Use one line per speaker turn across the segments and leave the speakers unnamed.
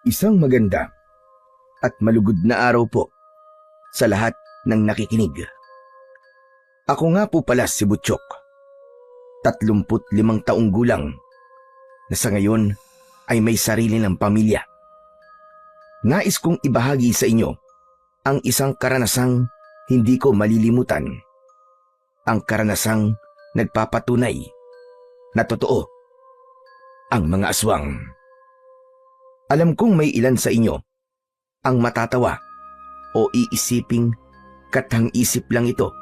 Isang maganda at malugod na araw po sa lahat ng nakikinig. Ako nga po pala si Butchok, 35 taong gulang na sa ngayon ay may sarili ng pamilya. Nais kong ibahagi sa inyo ang isang karanasang hindi ko malilimutan. Ang karanasang nagpapatunay na totoo ang mga aswang. Alam kong may ilan sa inyo ang matatawa o iisiping kathang-isip lang ito.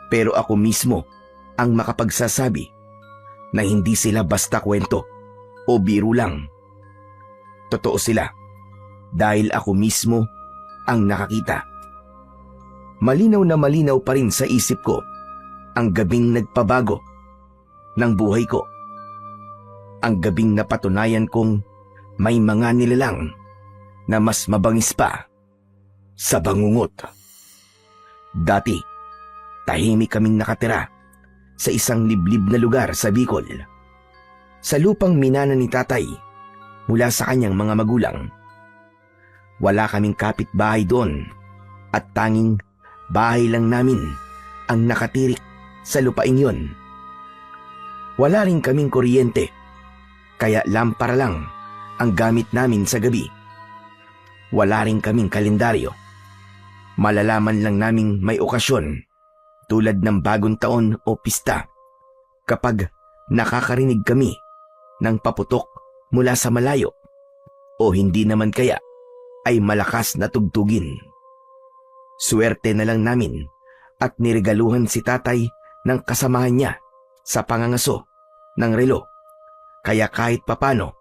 Pero ako mismo ang makapagsasabi na hindi sila basta kwento o biro lang. Totoo sila dahil ako mismo ang nakakita. Malinaw na malinaw pa rin sa isip ko ang gabing nagpabago ng buhay ko. Ang gabing napatunayan kong may mga nilalang na mas mabangis pa sa bangungot. Dati, tahimik kaming nakatira sa isang liblib na lugar sa Bicol. Sa lupang minana ni tatay mula sa kanyang mga magulang. Wala kaming kapitbahay doon at tanging bahay lang namin ang nakatirik sa lupain yon. Wala rin kaming kuryente, kaya lampara lang ang gamit namin sa gabi. Wala rin kaming kalendaryo. Malalaman lang naming may okasyon tulad ng bagong taon o pista kapag nakakarinig kami ng paputok mula sa malayo o hindi naman kaya ay malakas na tugtugin. Swerte na lang namin at niregaluhan si tatay ng kasamahan niya sa pangangaso ng relo, kaya kahit papano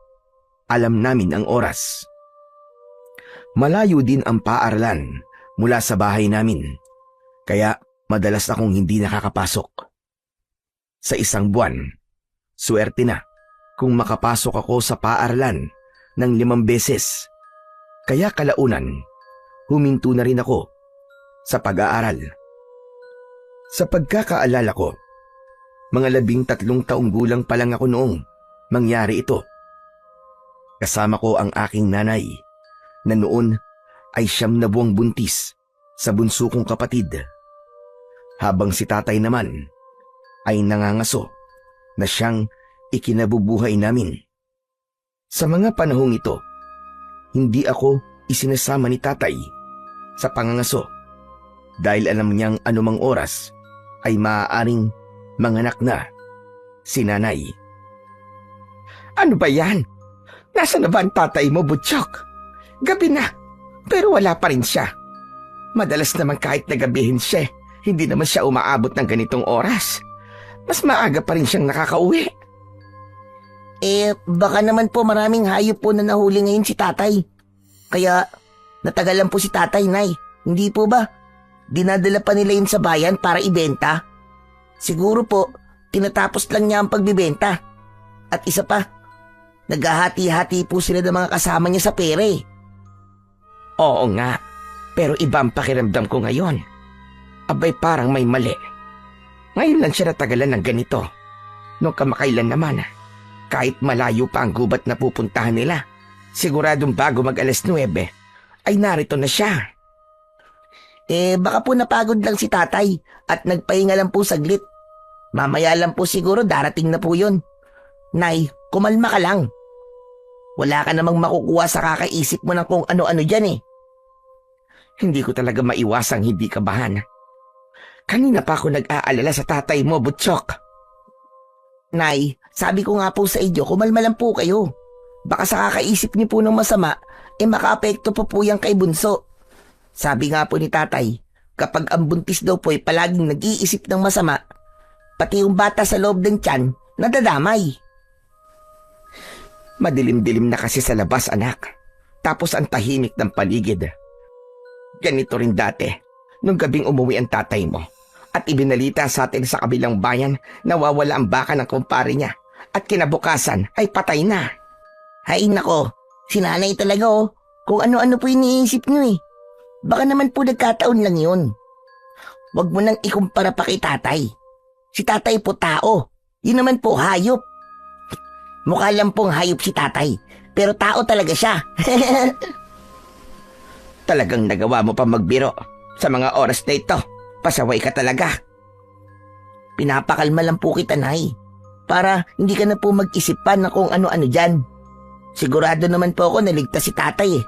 alam namin ang oras. Malayo din ang paaralan mula sa bahay namin, kaya madalas akong hindi nakakapasok. Sa isang buwan, swerte na kung makapasok ako sa paaralan ng 5 beses. Kaya kalaunan, huminto na rin ako sa pag-aaral. Sa pagkakaalala ko, mga 13 taong gulang pa lang ako noong mangyari ito. Kasama ko ang aking nanay na noon ay 9 na buwang buntis sa bunso kong kapatid. Habang si tatay naman ay nangangaso na siyang ikinabubuhay namin. Sa mga panahong ito, hindi ako isinasama ni tatay sa pangangaso dahil alam niyang anumang oras ay maaaring manganak na si nanay.
Ano ba yan? Nasaan na ba ang tatay mo, Butchok? Gabi na, pero wala pa rin siya. Madalas naman kahit nagabihin siya, hindi naman siya umaabot ng ganitong oras. Mas maaga pa rin siyang nakakauwi.
Baka naman po maraming hayop po na nahuli ngayon si tatay. Kaya natagalan po si tatay, Nay. Hindi po ba? Dinadala pa nila yun sa bayan para ibenta. Siguro po, tinatapos lang niya ang pagbibenta. At isa pa, naghahati-hati po sila ng mga kasama niya sa pere.
Oo nga, pero iba ang pakiramdam ko ngayon. Abay parang may mali. Ngayon lang siya natagalan ng ganito. Noong kamakailan naman, kahit malayo pa ang gubat na pupuntahan nila, siguradong bago mag-alas 9, ay narito na siya.
Baka po napagod lang si tatay at nagpahinga lang po saglit. Mamaya lang po siguro darating na po yun. Nay, kumalma ka lang. Wala ka namang makukuha sa kakaisip mo ng kung ano-ano dyan eh.
Hindi ko talaga maiwasang hindi kabahan. Kanina pa ako nag-aalala sa tatay mo, Butchok.
Nay, sabi ko nga po sa inyo, kumalma lang po kayo. Baka sa kakaisip niyo po ng masama, makaapekto po yan kay Bunso. Sabi nga po ni tatay, kapag ang buntis daw po ay palaging nag-iisip ng masama, pati yung bata sa loob ng tiyan, nadadamay.
Madilim-dilim na kasi sa labas, anak. Tapos ang tahimik ng paligid. Ganito rin dati, nung gabing umuwi ang tatay mo at ibinalita sa atin sa kabilang bayan na wawala ang baka ng kumpare niya at kinabukasan ay patay na.
Hay nako, si nanay talaga oh, kung ano-ano po iniisip niyo eh. Baka naman po nagkataon lang yun. Huwag mo nang ikumpara pa kay tatay. Si tatay po tao, yun naman po hayop. Mukha lang pong hayop si tatay, pero tao talaga siya.
Talagang nagawa mo pa magbiro sa mga oras na ito. Pasaway ka talaga.
Pinapakalma lang po kita, Nay. Para hindi ka na po mag-isip pa na kung ano-ano dyan. Sigurado naman po ako naligtas si tatay eh.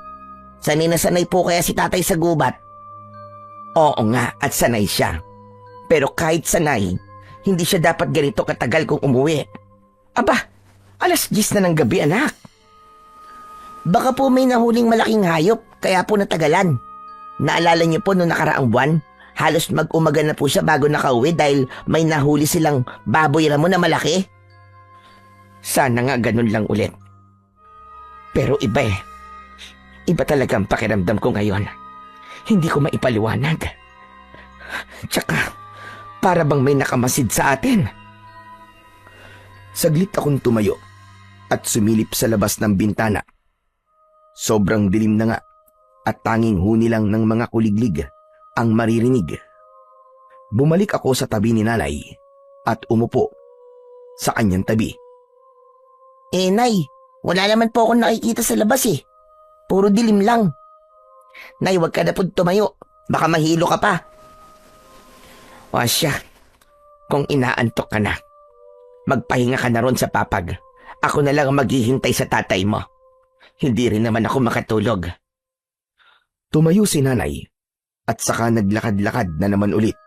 Sanay na sanay po kaya si tatay sa gubat.
Oo nga, at sanay siya. Pero kahit sanay, hindi siya dapat ganito katagal kung umuwi. Aba, 10:00 na ng gabi, anak.
Baka po may nahuling malaking hayop, kaya po natagalan. Naalala niyo po noong nakaraang buwan, halos mag-umaga na po siya bago nakauwi dahil may nahuli silang baboy ramo na malaki.
Sana nga ganun lang ulit. Pero iba eh. Iba talaga ang pakiramdam ko ngayon. Hindi ko maipaliwanag. Tsaka, para bang may nakamasid sa atin.
Saglit akong tumayo at sumilip sa labas ng bintana. Sobrang dilim na nga at tanging huni lang ng mga kuliglig ang maririnig. Bumalik ako sa tabi ni nanay at umupo sa kanyang tabi.
Nay, wala naman po akong nakikita sa labas eh. Puro dilim lang. Nay, wag ka na po tumayo. Baka mahilo ka pa.
O siya, kung inaantok ka na, magpahinga ka na ron sa papag. Ako na lang ang maghihintay sa tatay mo. Hindi rin naman ako makatulog.
Tumayo si nanay at saka naglakad-lakad na naman ulit.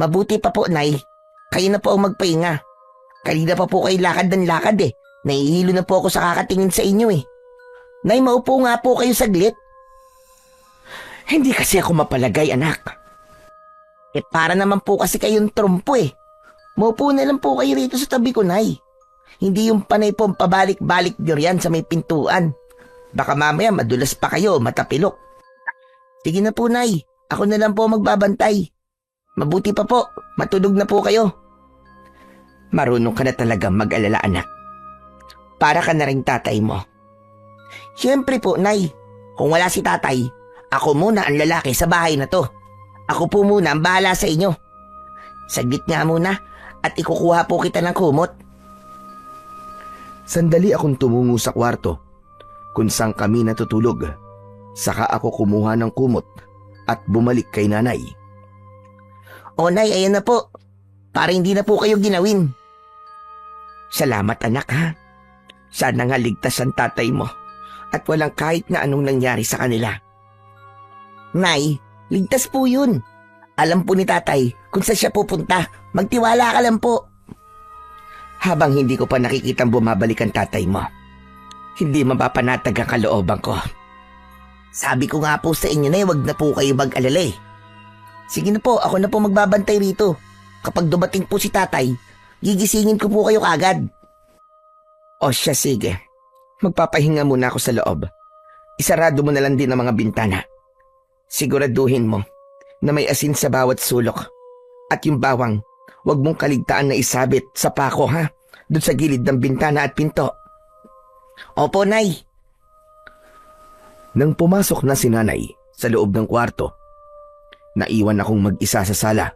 Mabuti pa po, Nay. Kayo na po ang magpahinga. Kanina pa po kayo lakad ng lakad eh. Nahihilo na po ako sa kakatingin sa inyo eh. Nay, maupo nga po kayo saglit.
Hindi kasi ako mapalagay, anak.
Para naman po kasi kayong trompo eh. Maupo na lang po kayo rito sa tabi ko, Nay. Hindi yung panay po pabalik-balik nyo riyan sa may pintuan. Baka mamaya madulas pa kayo, matapilok. Sige na po, Nay. Ako na lang po magbabantay. Mabuti pa po, matulog na po kayo.
Marunong ka na talaga mag-alala, anak. Para ka na rin tatay mo.
Siyempre po, Nay. Kung wala si tatay, ako muna ang lalaki sa bahay na to. Ako po muna ang bahala sa inyo. Saglit nga muna at ikukuha po kita ng kumot.
Sandali akong tumungo sa kwarto kung saan kami natutulog. Saka ako kumuha ng kumot at bumalik kay nanay.
O Nay, ayan na po. Para hindi na po kayo ginawin.
Salamat, anak, ha? Sana nga ligtas ang tatay mo at walang kahit na anong nangyari sa kanila.
Nay, ligtas po yun. Alam po ni tatay kung saan siya pupunta. Magtiwala ka lang po.
Habang hindi ko pa nakikitang bumabalik ang tatay mo, hindi mapapanatag ang kalooban ko.
Sabi ko nga po sa inyo, Nay, wag na po kayo mag-alala eh. Sige na po, ako na po magbabantay rito. Kapag dumating po si tatay, gigisingin ko po kayo kagad.
O siya, sige. Magpapahinga muna ako sa loob. Isarado mo na lang din ang mga bintana. Siguraduhin mo na may asin sa bawat sulok. At yung bawang, huwag mong kaligtaan na isabit sa pako, ha? Doon sa gilid ng bintana at pinto.
Opo, Nay.
Nang pumasok na si nanay sa loob ng kwarto, naiwan akong mag-isa sa sala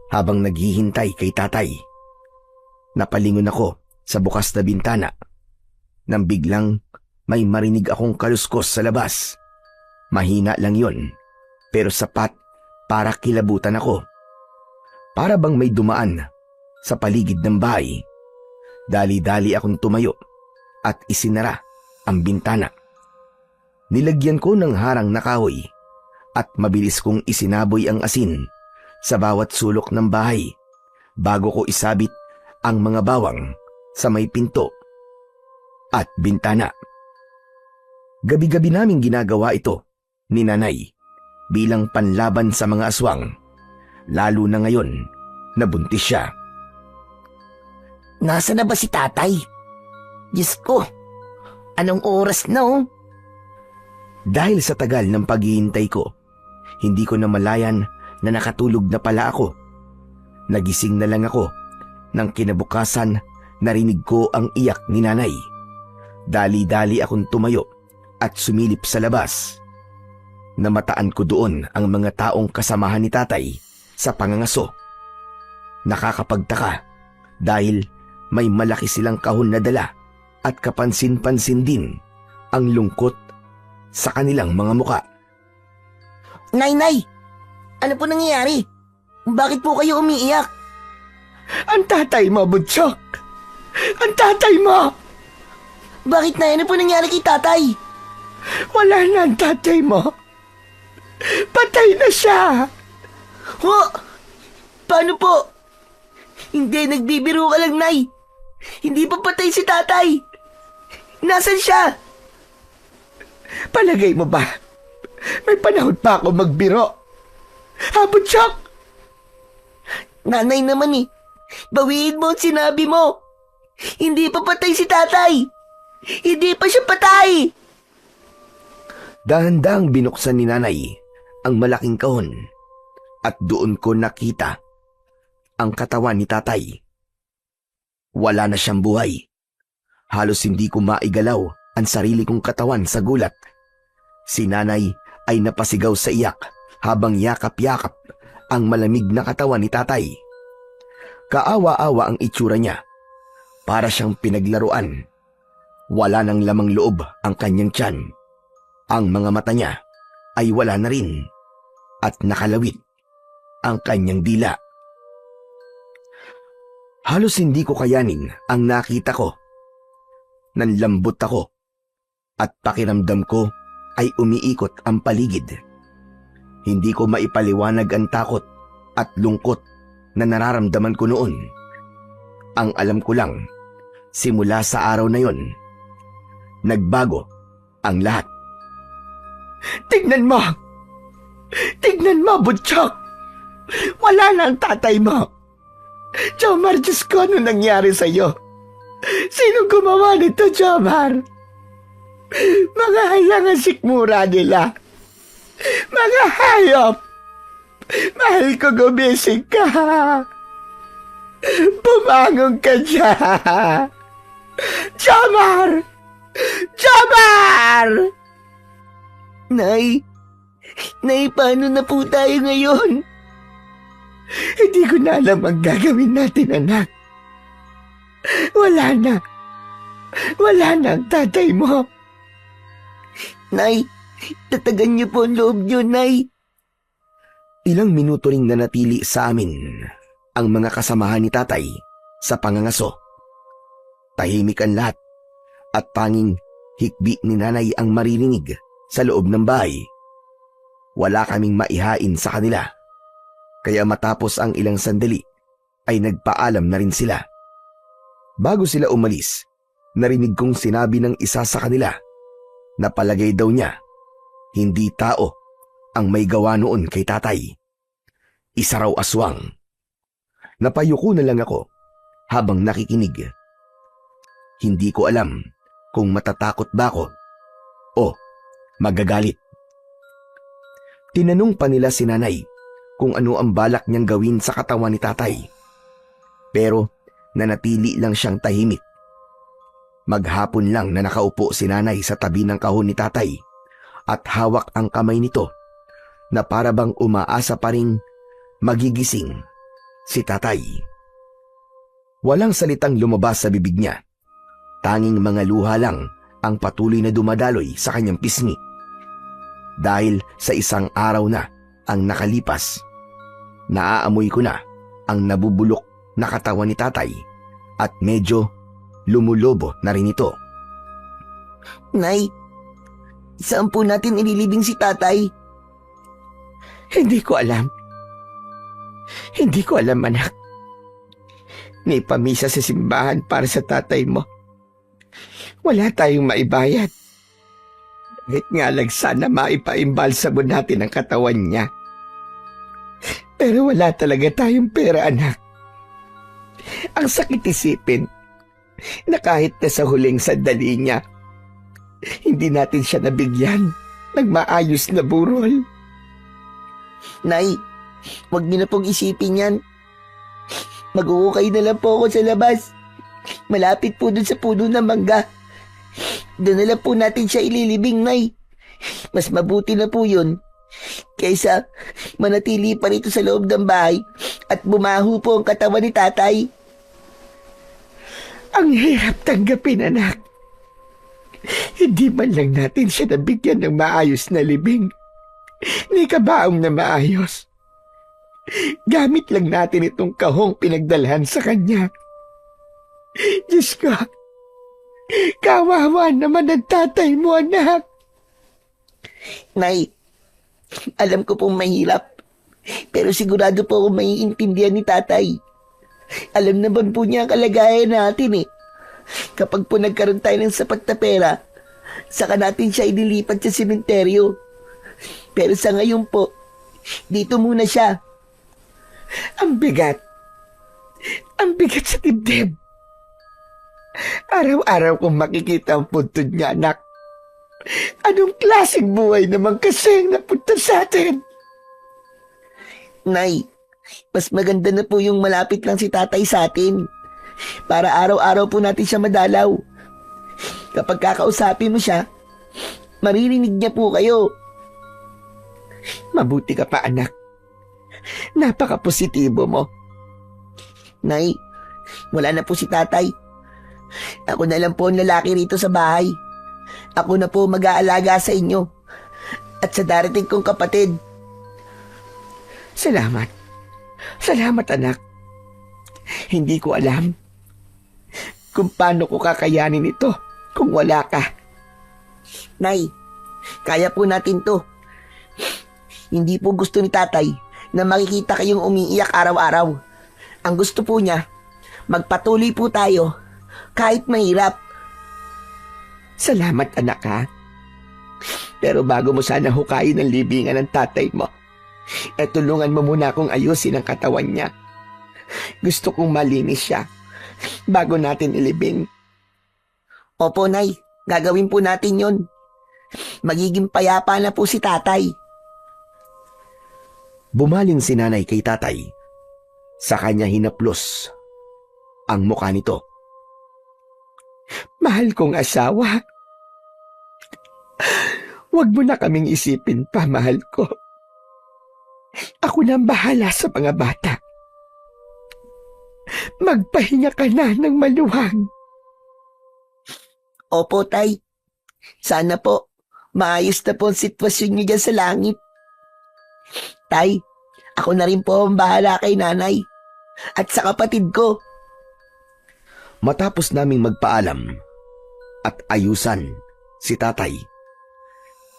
habang naghihintay kay tatay. Napalingon ako sa bukas na bintana nang biglang may marinig akong kaluskos sa labas. Mahina lang yon, pero sapat para kilabutan ako. Para bang may dumaan sa paligid ng bahay. Dali-dali akong tumayo at isinara ang bintana. Nilagyan ko ng harang na kahoy at mabilis kong isinaboy ang asin sa bawat sulok ng bahay bago ko isabit ang mga bawang sa may pinto at bintana. Gabi-gabi naming ginagawa ito ni nanay bilang panlaban sa mga aswang, lalo na ngayon na buntis siya.
Nasa na ba si tatay? Diyos ko, anong oras na oh?
Dahil sa tagal ng paghihintay ko, hindi ko na malayan na nakatulog na pala ako. Nagising na lang ako nang kinabukasan narinig ko ang iyak ni nanay. Dali-dali akong tumayo at sumilip sa labas. Namataan ko doon ang mga taong kasamahan ni tatay sa pangangaso. Nakakapagtaka dahil may malaki silang kahon na dala at kapansin-pansin din ang lungkot sa kanilang mga muka.
Nay! Ano po nangyayari? Bakit po kayo umiiyak?
Ang tatay mo, Butchok! Ang tatay mo!
Bakit, Nay? Ano po nangyari kay tatay?
Wala na ang tatay mo. Patay na siya.
Ho! Paano po? Hindi, nagbibiro ka lang, Nay. Hindi pa patay si tatay. Nasaan siya?
Palagay mo ba? May panahon pa ako magbiro. Ha, Butchok?
Nanay naman eh. Bawiin mo ang sinabi mo. Hindi pa patay si tatay. Hindi pa siya patay.
Dahan-dahang binuksan ni nanay ang malaking kahon at doon ko nakita ang katawan ni tatay. Wala na siyang buhay. Halos hindi ko maigalaw ang sarili kong katawan sa gulat. Si nanay ay napasigaw sa iyak habang yakap-yakap ang malamig na katawan ni tatay. Kaawa-awa ang itsura niya. Para siyang pinaglaruan. Wala nang lamang loob ang kanyang tiyan. Ang mga mata niya ay wala na rin at nakalawit ang kanyang dila. Halos hindi ko kayanin ang nakita ko. Nanlambot ako at pakiramdam ko ay umiikot ang paligid. Hindi ko maipaliwanag ang takot at lungkot na nararamdaman ko noon. Ang alam ko lang, simula sa araw na yon, nagbago ang lahat.
Tignan mo! Tignan mo, Butchok! Wala na ang tatay mo! Jomar, Diyos ko, ano nangyari sa'yo? Sino gumawa nito, Jomar? Mga hayang ang sikmura nila. Mga hayop! Mahal ko, gumising ka! Bumangon ka dyan! Jomar! Jomar!
Nay, paano na po tayo ngayon?
Hindi ko na alam ang gagawin natin, anak. Wala na. Wala na ang tatay mo.
Nay, tatagan niyo po ang loob niyo, Nay.
Ilang minuto ring nanatili sa amin ang mga kasamahan ni tatay sa pangangaso. Tahimik ang lahat at tanging hikbi ni nanay ang maririnig sa loob ng bahay. Wala kaming maihain sa kanila. Kaya matapos ang ilang sandali ay nagpaalam na rin sila. Bago sila umalis, narinig kong sinabi ng isa sa kanila na palagay daw niya hindi tao ang may gawa noon kay tatay. Isa raw aswang. Napayuko na lang ako habang nakikinig. Hindi ko alam kung matatakot ba ako o magagalit. Tinanong pa nila si nanay kung ano ang balak niyang gawin sa katawan ni tatay. Pero nanatili lang siyang tahimik. Maghapon lang na nakaupo si nanay sa tabi ng kahon ni tatay at hawak ang kamay nito na para bang umaasa pa ring magigising si tatay. Walang salitang lumabas sa bibig niya. Tanging mga luha lang ang patuloy na dumadaloy sa kanyang pisngi. Dahil sa isang araw na ang nakalipas, naaamoy ko na ang nabubulok na katawan ni tatay at medyo lumulobo na rin ito.
Nay, saan po natin ililibing si tatay?
Hindi ko alam. Hindi ko alam, anak. May pamisa sa simbahan para sa tatay mo. Wala tayong maibayad. Kahit nga lang sana maipaimbalsa mo natin ang katawan niya. Pero wala talaga tayong pera, anak. Ang sakit isipin na kahit na sa huling sandali niya, hindi natin siya nabigyan ng maayos na burol.
Nay, wag niyo na pong isipin yan. Mag-uukay na lang po ako sa labas. Malapit po dun sa puno ng mangga. Doon na lang po natin siya ililibing, Nay. Mas mabuti na po yun kaysa manatili pa rito sa loob ng bahay at bumaho po ang katawan ni tatay.
Ang hirap tanggapin, anak. Hindi man lang natin siya nabigyan ng maayos na libing. Ni kabaong na maayos. Gamit lang natin itong kahong pinagdalhan sa kanya. Diyos ko, kawawa naman ang tatay mo, anak.
Nay, alam ko pong mahirap. Pero sigurado po akong maiintindihan ni tatay. Alam naman po niya ang kalagayan natin eh. Kapag po nagkaroon tayo ng sapat na pera, saka natin siya inilipat sa sementeryo. Pero sa ngayon po, dito muna siya.
Ang bigat. Ang bigat sa dibdib. Araw-araw kong makikita ang puntod niya, anak. Anong klaseng buhay naman kasi ang napunta sa atin?
Nay, mas maganda na po yung malapit lang si tatay sa atin. Para araw-araw po natin siya madalaw. Kapag kakausapin mo siya, maririnig niya po kayo.
Mabuti ka pa, anak. Napaka-positibo mo.
Nay, wala na po si tatay. Ako na lang po ang lalaki rito sa bahay. Ako na po mag-aalaga sa inyo. At sa darating kong kapatid.
Salamat. Salamat, anak. Hindi ko alam kung paano ko kakayanin ito kung wala ka.
Nay, kaya po natin to. Hindi po gusto ni tatay na makikita kayong umiiyak araw-araw. Ang gusto po niya, magpatuloy po tayo kahit mahirap.
Salamat, anak, ha? Pero bago mo sana hukayin ang libingan ng tatay mo, tulungan mo muna akong ayusin ang katawan niya. Gusto kong malinis siya bago natin ilibing.
Opo, Nay. Gagawin po natin yon. Magiging payapa na po si tatay.
Bumaling si nanay kay tatay. Sa kanya hinaplos ang mukha nito.
Mahal kong asawa. Huwag mo na kaming isipin pa, mahal ko. Ako na ang bahala sa mga bata. Magpahinga ka na ng maluwag.
Opo, Tay. Sana po, maayos na po ang sitwasyon niyo dyan sa langit. Tay, ako na rin po ang bahala kay nanay at sa kapatid ko.
Matapos naming magpaalam at ayusan si tatay,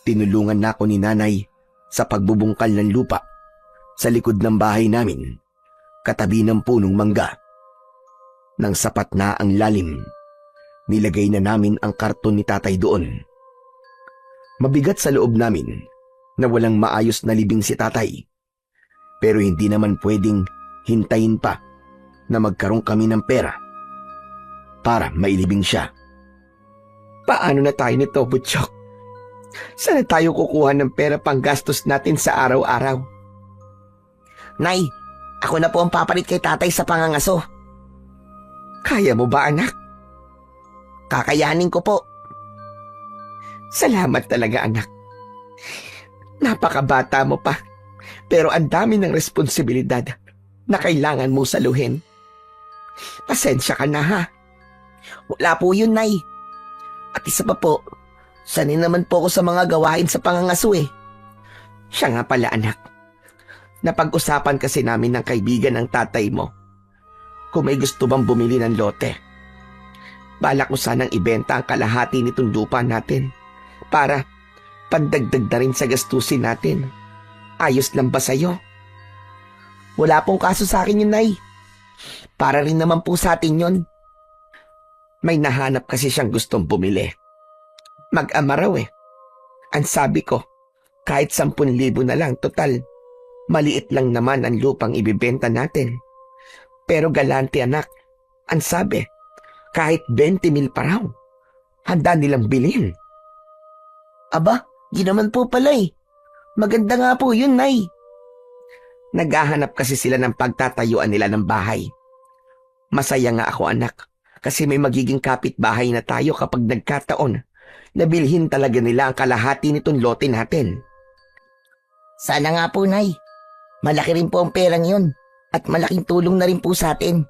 tinulungan na ako ni nanay sa pagbubungkal ng lupa sa likod ng bahay namin, katabi ng punong mangga. Nang sapat na ang lalim, nilagay na namin ang karton ni tatay doon. Mabigat sa loob namin na walang maayos na libing si tatay, pero hindi naman pwedeng hintayin pa na magkaroon kami ng pera para mailibing siya.
Paano na tayo nito, Butchok? Saan na tayo kukuha ng pera pang gastos natin sa araw-araw?
Nay, ako na po ang papalit kay tatay sa pangangaso.
Kaya mo ba, anak?
Kakayanin ko po.
Salamat talaga, anak. Napakabata mo pa, pero ang dami ng responsibilidad na kailangan mo saluhin. Pasensya ka na, ha?
Wala po yun, Nay. At isa pa po, sanay naman po ako sa mga gawain sa pangangaso eh.
Siya nga pala, anak. Napag-usapan kasi namin ng kaibigan ng tatay mo kung may gusto bang bumili ng lote. Balak ko sanang ibenta ang kalahati nitong lupa natin para pandagdag na rin sa gastusin natin. Ayos lang ba sa'yo?
Wala pong kaso sa akin yun, Nay. Para rin naman po sa atin yun.
May nahanap kasi siyang gustong bumili. Mag-ama raw eh. Ang sabi ko, kahit 10,000 na lang, total, maliit lang naman ang lupang ibibenta natin. Pero galante, anak, ang sabi, kahit 20,000 pa raw, handa nilang bilhin.
Aba, di naman po pala eh. Maganda nga po yun, Nay.
Naghahanap kasi sila ng pagtatayuan nila ng bahay. Masaya nga ako, anak, kasi may magiging kapitbahay na tayo kapag nagkataon na bilhin talaga nila ang kalahati nitong lote natin.
Sana nga po, Nay. Malaki rin po ang perang yun at malaking tulong na rin po sa atin.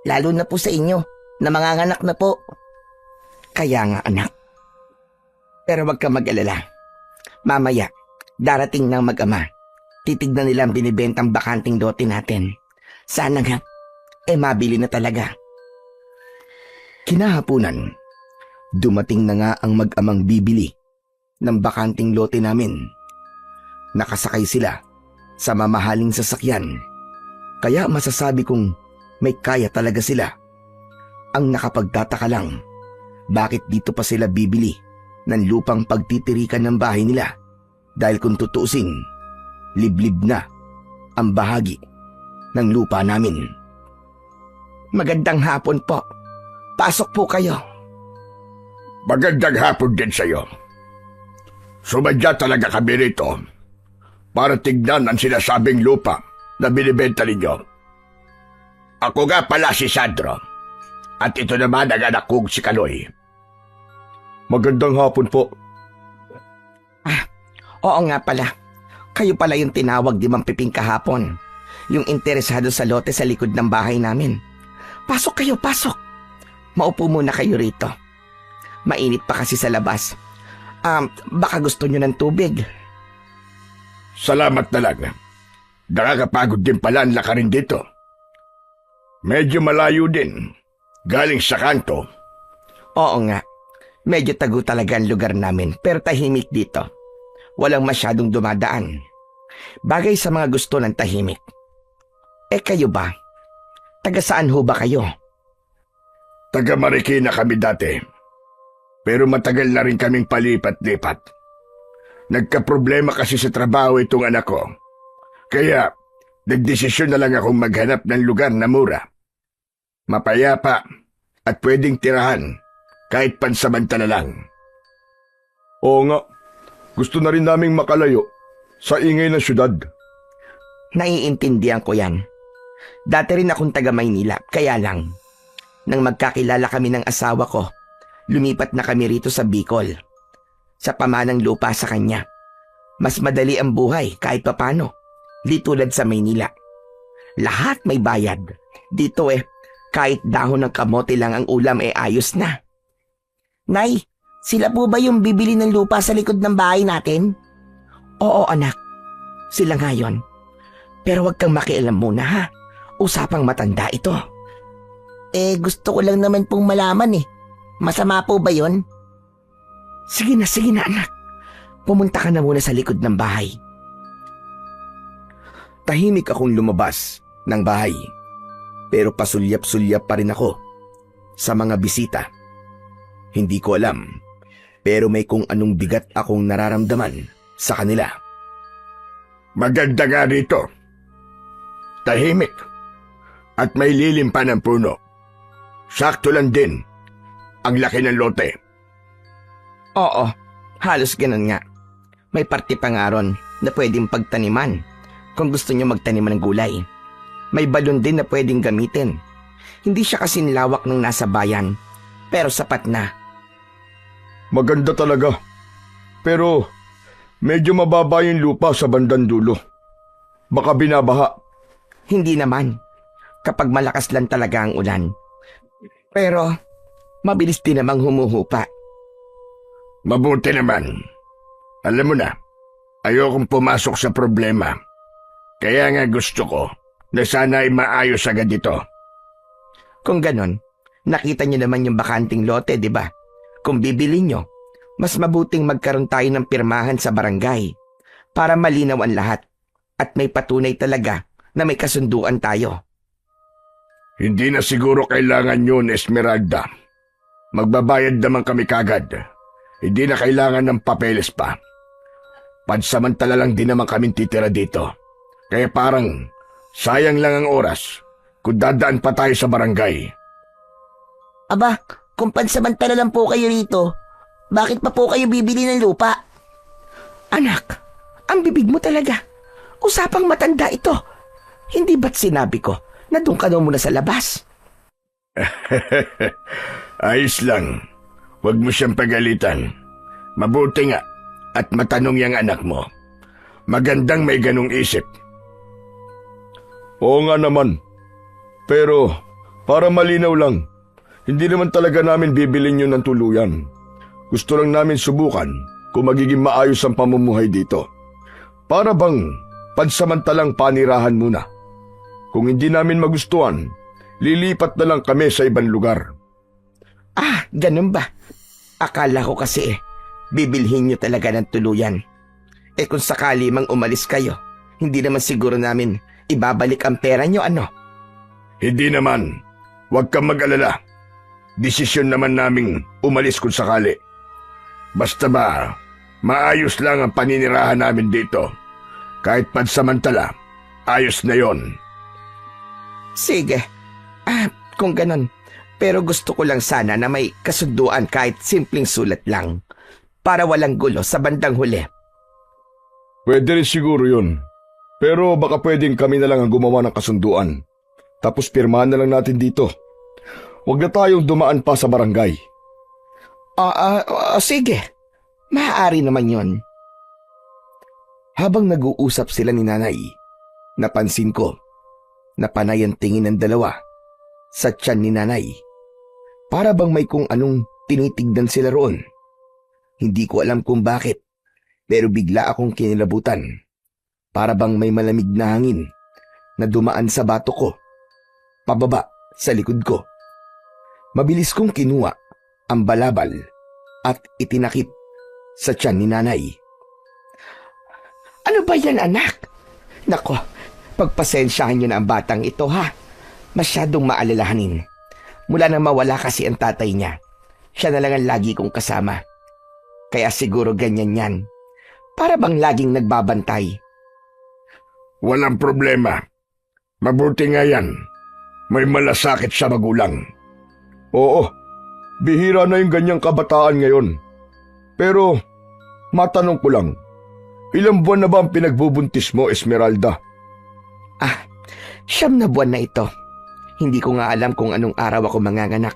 Lalo na po sa inyo na manganganak na po.
Kaya nga, anak, Pero wag ka mag-alala. Mamaya, darating ng mag-ama. Titignan nila ang binibentang bakanting lote natin. Sana nga, mabili na talaga.
Kinahapunan, dumating na nga ang mag-amang bibili ng bakanting lote namin. Nakasakay sila sa mamahaling sasakyan. Kaya masasabi kong may kaya talaga sila. Ang nakapagtataka lang, bakit dito pa sila bibili ng lupang pagtitirikan ng bahay nila? Dahil kung tutuusin, liblib na ang bahagi ng lupa namin.
Magandang hapon po. Pasok po kayo.
Magandang hapon din sa'yo. Sumadya talaga kami rito para tignan ang sinasabing lupa na binibenta ninyo. Ako nga pala si Sandro at ito naman ang anak kong si Kaloy.
Magandang hapon po.
Oo nga pala. Kayo pala yung tinawag di Mang Piping kahapon. Yung interesado sa lote sa likod ng bahay namin. Pasok kayo, pasok. Maupo muna kayo rito. Mainit pa kasi sa labas. Baka gusto nyo ng tubig.
Salamat na lang. Nakakapagod din pala ang lakarin dito. Medyo malayo din. Galing sa kanto.
Oo nga. Medyo tago talaga ang lugar namin pero tahimik dito. Walang masyadong dumadaan. Bagay sa mga gusto ng tahimik. Kayo ba? Taga saan ho ba kayo?
Taga Marikina kami dati. Pero matagal na rin kaming palipat-lipat. Nagkaproblema kasi sa trabaho itong anak ko. Kaya nagdesisyon na lang akong maghanap ng lugar na mura. Mapayapa at pwedeng tirahan kahit pansamantala lang.
Oo nga, gusto na rin naming makalayo sa ingay ng syudad.
Naiintindihan ko yan. Dati rin akong taga Maynila, kaya lang. Nang magkakilala kami ng asawa ko, lumipat na kami rito sa Bicol. Sa pamanang lupa sa kanya. Mas madali ang buhay kahit papano. Di tulad sa Maynila. Lahat may bayad. Dito kahit dahon ng kamote lang ang ulam ayos na.
Nay, sila po ba yung bibili ng lupa sa likod ng bahay natin?
Oo anak, sila nga yun. Pero wag kang makialam muna ha. Usapang matanda ito.
Gusto ko lang naman pong malaman Masama po ba yon?
Sige na anak. Pumunta ka na muna sa likod ng bahay.
Tahimik akong lumabas ng bahay. Pero pasulyap-sulyap pa rin ako sa mga bisita. Hindi ko alam, pero may kung anong bigat akong nararamdaman sa kanila.
Maganda nga rito. Tahimik. At may lilim pa ng puno. Sakto lang din ang laki ng lote.
Oo, halos ganun nga. May parte pa nga ron na pwedeng pagtaniman kung gusto nyo magtaniman ng gulay. May balon din na pwedeng gamitin. Hindi siya kasing lawak ng nasa bayan, pero sapat na.
Maganda talaga. Pero medyo mababa yung lupa sa bandang dulo. Baka binabaha.
Hindi naman. Kapag malakas lang talaga ang ulan. Pero mabilis din namang humuhupa.
Mabuti naman. Alam mo na, ayokong pumasok sa problema. Kaya nga gusto ko na sana ay maayos agad ito.
Kung ganon, nakita nyo naman yung bakanting lote, di ba? Kung bibili nyo, mas mabuting magkaroon tayo ng pirmahan sa barangay para malinaw ang lahat at may patunay talaga na may kasunduan tayo.
Hindi na siguro kailangan yun, Esmeralda. Magbabayad naman kami kagad. Hindi na kailangan ng papeles pa. Pansamantala lang din naman kami titira dito. Kaya parang sayang lang ang oras kung dadaan pa tayo sa barangay.
Aba, kung pansamantala lang po kayo rito, bakit pa po kayo bibili ng lupa?
Anak, ang bibig mo talaga. Usapang matanda ito. Hindi ba't sinabi ko na doon ka daw muna sa labas?
Ayos lang. Huwag mo siyang pagalitan. Mabuti nga at matanong yung anak mo. Magandang may ganong isip.
Oo nga naman. Pero para malinaw lang, hindi naman talaga namin bibilin yun ng tuluyan.
Gusto lang namin subukan kung magiging maayos ang pamumuhay dito. Para bang pansamantalang panirahan muna. Kung hindi namin magustuhan, lilipat na lang kami sa ibang lugar.
Ah, ganun ba? Akala ko kasi bibilhin nyo talaga ng tuluyan. Kung sakali mang umalis kayo, hindi naman siguro namin ibabalik ang pera nyo, ano?
Hindi naman. Huwag kang mag-alala. Desisyon naman naming umalis kung sakali. Basta ba, maayos lang ang paninirahan namin dito. Kahit pansamantala, ayos na yon.
Sige. Kung ganon. Pero gusto ko lang sana na may kasunduan kahit simpleng sulat lang. Para walang gulo sa bandang huli.
Pwede rin siguro yun. Pero baka pwedeng kami na lang ang gumawa ng kasunduan. Tapos pirmahan na lang natin dito. Huwag na tayong dumaan pa sa barangay.
Sige. Maaari naman yon.
Habang nag-uusap sila ni Nanay, napansin ko na panay ang tingin ng dalawa sa tiyan ni Nanay. Para bang may kung anong tinitignan sila roon. Hindi ko alam kung bakit, pero bigla akong kinilabutan. Para bang may malamig na hangin na dumaan sa bato ko, pababa sa likod ko. Mabilis kong kinuha ang balabal at itinakip sa tiyan ni Nanay.
Ano ba yan, anak? Nako, pagpasensyahan nyo na ang batang ito, ha? Masyadong maalalahanin. Mula nang mawala kasi ang tatay niya, siya na lang ang lagi kong kasama. Kaya siguro ganyan yan. Para bang laging nagbabantay.
Walang problema. Mabuti nga yan. May malasakit sa magulang. Oo, bihira na yung ganyang kabataan ngayon. Pero, matanong ko lang, ilang buwan na ba ang pinagbubuntis mo, Esmeralda?
9 na buwan na ito. Hindi ko nga alam kung anong araw ako manganganak.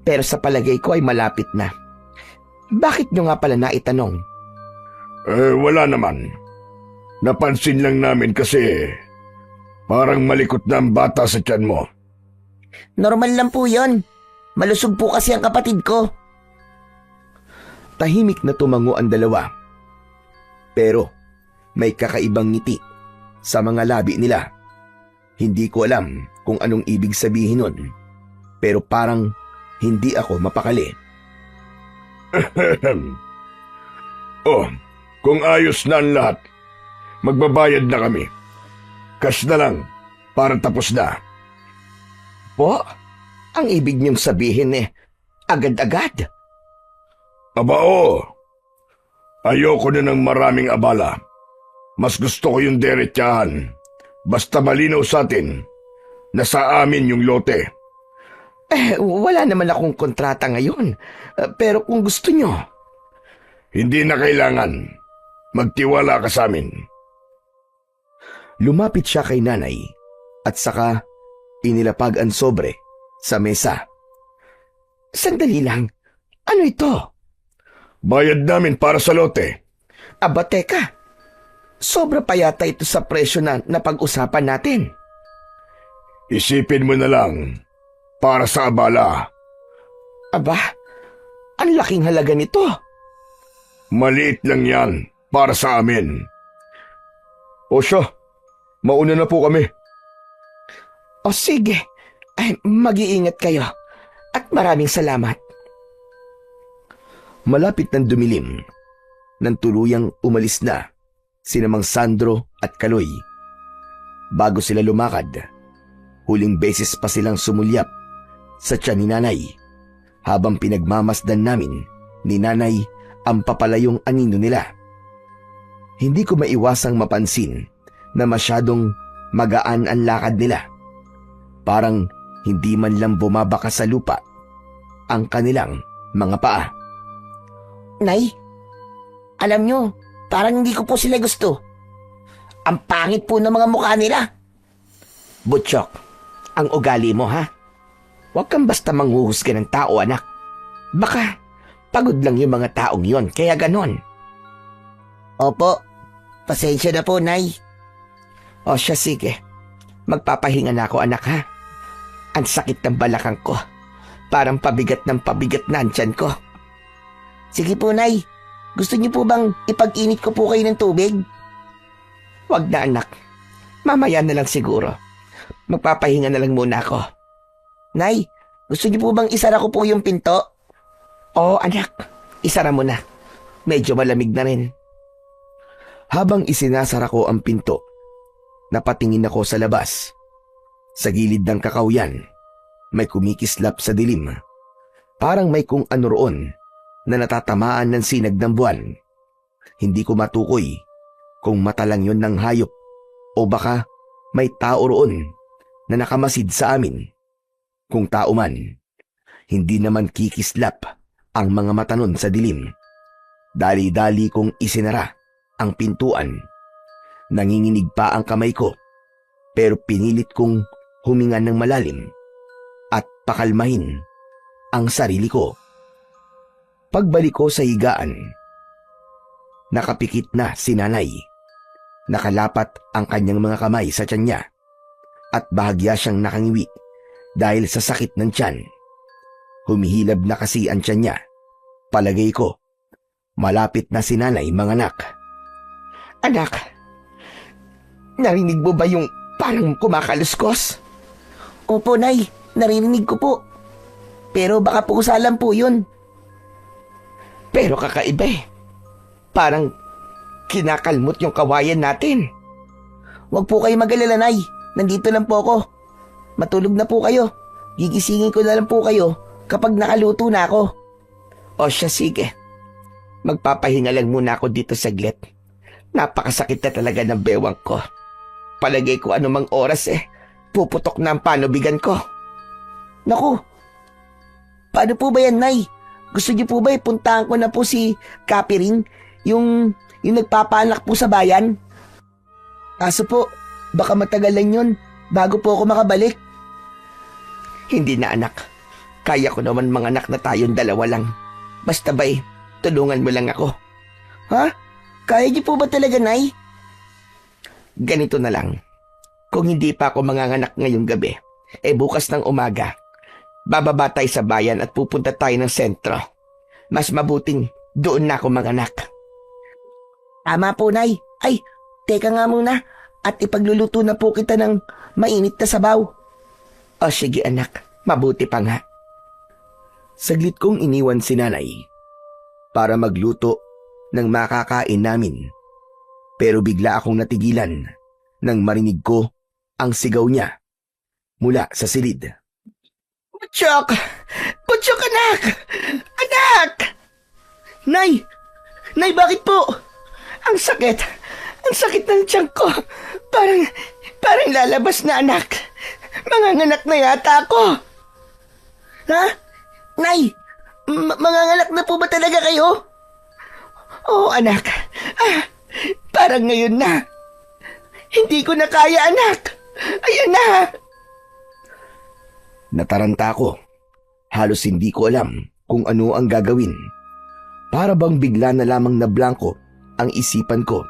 Pero sa palagay ko ay malapit na. Bakit nyo nga pala naitanong?
Wala naman. Napansin lang namin kasi parang malikot na ang bata sa tiyan mo.
Normal lang po yon. Malusog po kasi ang kapatid ko.
Tahimik na tumango ang dalawa. Pero may kakaibang ngiti sa mga labi nila. Hindi ko alam kung anong ibig sabihin nun. Pero parang hindi ako mapakali.
Oh, kung ayos na ang lahat, magbabayad na kami. Cash na lang, para tapos na.
Po? Ang ibig niyong sabihin agad-agad?
Aba oo. Ayoko na ng maraming abala. Mas gusto ko yung derechahan. Basta malinaw sa atin na sa amin yung lote.
Wala naman akong kontrata ngayon. Pero kung gusto nyo.
Hindi na kailangan. Magtiwala ka sa amin.
Lumapit siya kay Nanay at saka inilapag ang sobre sa mesa.
Sandali lang. Ano ito?
Bayad namin para sa lote.
Aba teka. Sobra pa yata ito sa presyo na napag-usapan natin.
Isipin mo na lang. Para sa abala.
Aba, ang laking halaga nito.
Maliit lang yan para sa amin. O siya, mauna na po kami.
O sige, mag-iingat kayo. At maraming salamat.
Malapit ng dumilim, nang tuluyang umalis na sina Mang Sandro at Kaloy. Bago sila lumakad, huling beses pa silang sumulyap sa tiyan ni Nanay habang pinagmamasdan namin ni Nanay ang papalayong anino nila. Hindi ko maiwasang mapansin na masyadong magaan ang lakad nila. Parang hindi man lang bumabaka sa lupa ang kanilang mga paa.
Nay, alam nyo, parang hindi ko po sila gusto. Ang pangit po ng mga mukha nila.
Butchok, ang ugali mo ha? Huwag kang basta manghuhusga ng tao, anak. Baka pagod lang yung mga taong yon, kaya ganon.
Opo, pasensya na po, Nay.
O siya, sige. Magpapahinga na ako, anak, ha? Ang sakit ng balakang ko. Parang pabigat ng pabigat na ang tiyan ko.
Sige po, Nay. Gusto niyo po bang ipag-init ko po kayo ng tubig?
Wag na anak. Mamaya na lang siguro. Magpapahinga na lang muna ako.
Nay, gusto niyo po bang isara ko po yung pinto?
Oo anak, isara mo na. Medyo malamig na rin.
Habang isinasara ko ang pinto, napatingin ako sa labas. Sa gilid ng kakawyan, may kumikislap sa dilim. Parang may kung ano roon na natatamaan ng sinag ng buwan. Hindi ko matukoy kung mata lang yun ng hayop o baka may tao roon na nakamasid sa amin. Kung tao man, hindi naman kikislap ang mga mata nun sa dilim. Dali-dali kong isinara ang pintuan. Nanginginig pa ang kamay ko, pero pinilit kong huminga ng malalim at pakalmahin ang sarili ko. Pagbalik ko sa higaan, nakapikit na si nanay. Nakalapat ang kanyang mga kamay sa tiyan niya at bahagya siyang nakangiwi dahil sa sakit ng tiyan. Humihilab na kasi ang tiyan niya. Palagay ko, malapit na si nanay manganak.
Anak, narinig mo ba yung parang kumakaluskos?
Opo, Nay. Narinig ko po. Pero baka pusa lang po yun.
Pero kakaiba eh. Parang kinakalmot yung kawayan natin.
Huwag po kayo mag-alala, Nay. Nandito lang po ako. Matulog na po kayo. Gigisingin ko na lang po kayo kapag nakaluto na ako.
O siya, sige. Magpapahinga lang muna ako dito saglit. Napakasakit na talaga ng bewang ko. Palagay ko anumang oras puputok na ang panubigan ko.
Naku, paano po ba yan, Nay? Gusto niyo po ba ipuntahan ko na po si Kapiring, yung nagpapanak po sa bayan? Kaso po, baka matagal lang yun bago po ako makabalik.
Hindi na anak. Kaya ko naman manganak na tayong dalawa lang. Basta ba'y, tulungan mo lang ako.
Ha? Kaya niyo po ba talaga, Nay?
Ganito na lang. Kung hindi pa ako manganganak ngayong gabi, bukas ng umaga, bababa tayo sa bayan at pupunta tayo ng sentro. Mas mabuting doon na ako manganak.
Tama po, Nay. Ay, teka nga muna. At ipagluluto na po kita ng mainit na sabaw.
O sige anak, mabuti pa nga.
Saglit kong iniwan si nanay para magluto ng makakain namin. Pero bigla akong natigilan nang marinig ko ang sigaw niya mula sa silid.
Butchok! Butchok anak! Anak!
Nay! Nay, bakit po?
Ang sakit! Ang sakit ng tiyan ko! Parang lalabas na anak! Manganganak na yata ako!
Ha? Nay! Manganganak na po ba talaga kayo?
Oo anak! Parang ngayon na! Hindi ko na kaya anak! Ayun na!
Nataranta ako. Halos hindi ko alam kung ano ang gagawin. Para bang bigla na lamang na blanko ang isipan ko.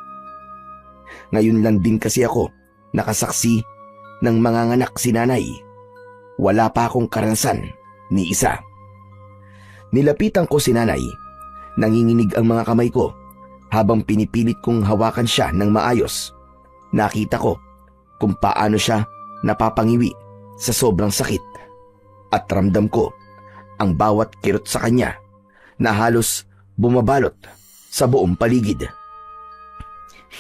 Ngayon lang din kasi ako nakasaksi ng manganganak si nanay. Wala pa akong karanasan ni isa. Nilapitan ko si nanay. Nanginginig ang mga kamay ko habang pinipilit kong hawakan siya ng maayos. Nakita ko kung paano siya napapangiwi sa sobrang sakit at ramdam ko ang bawat kirot sa kanya na halos bumabalot sa buong paligid.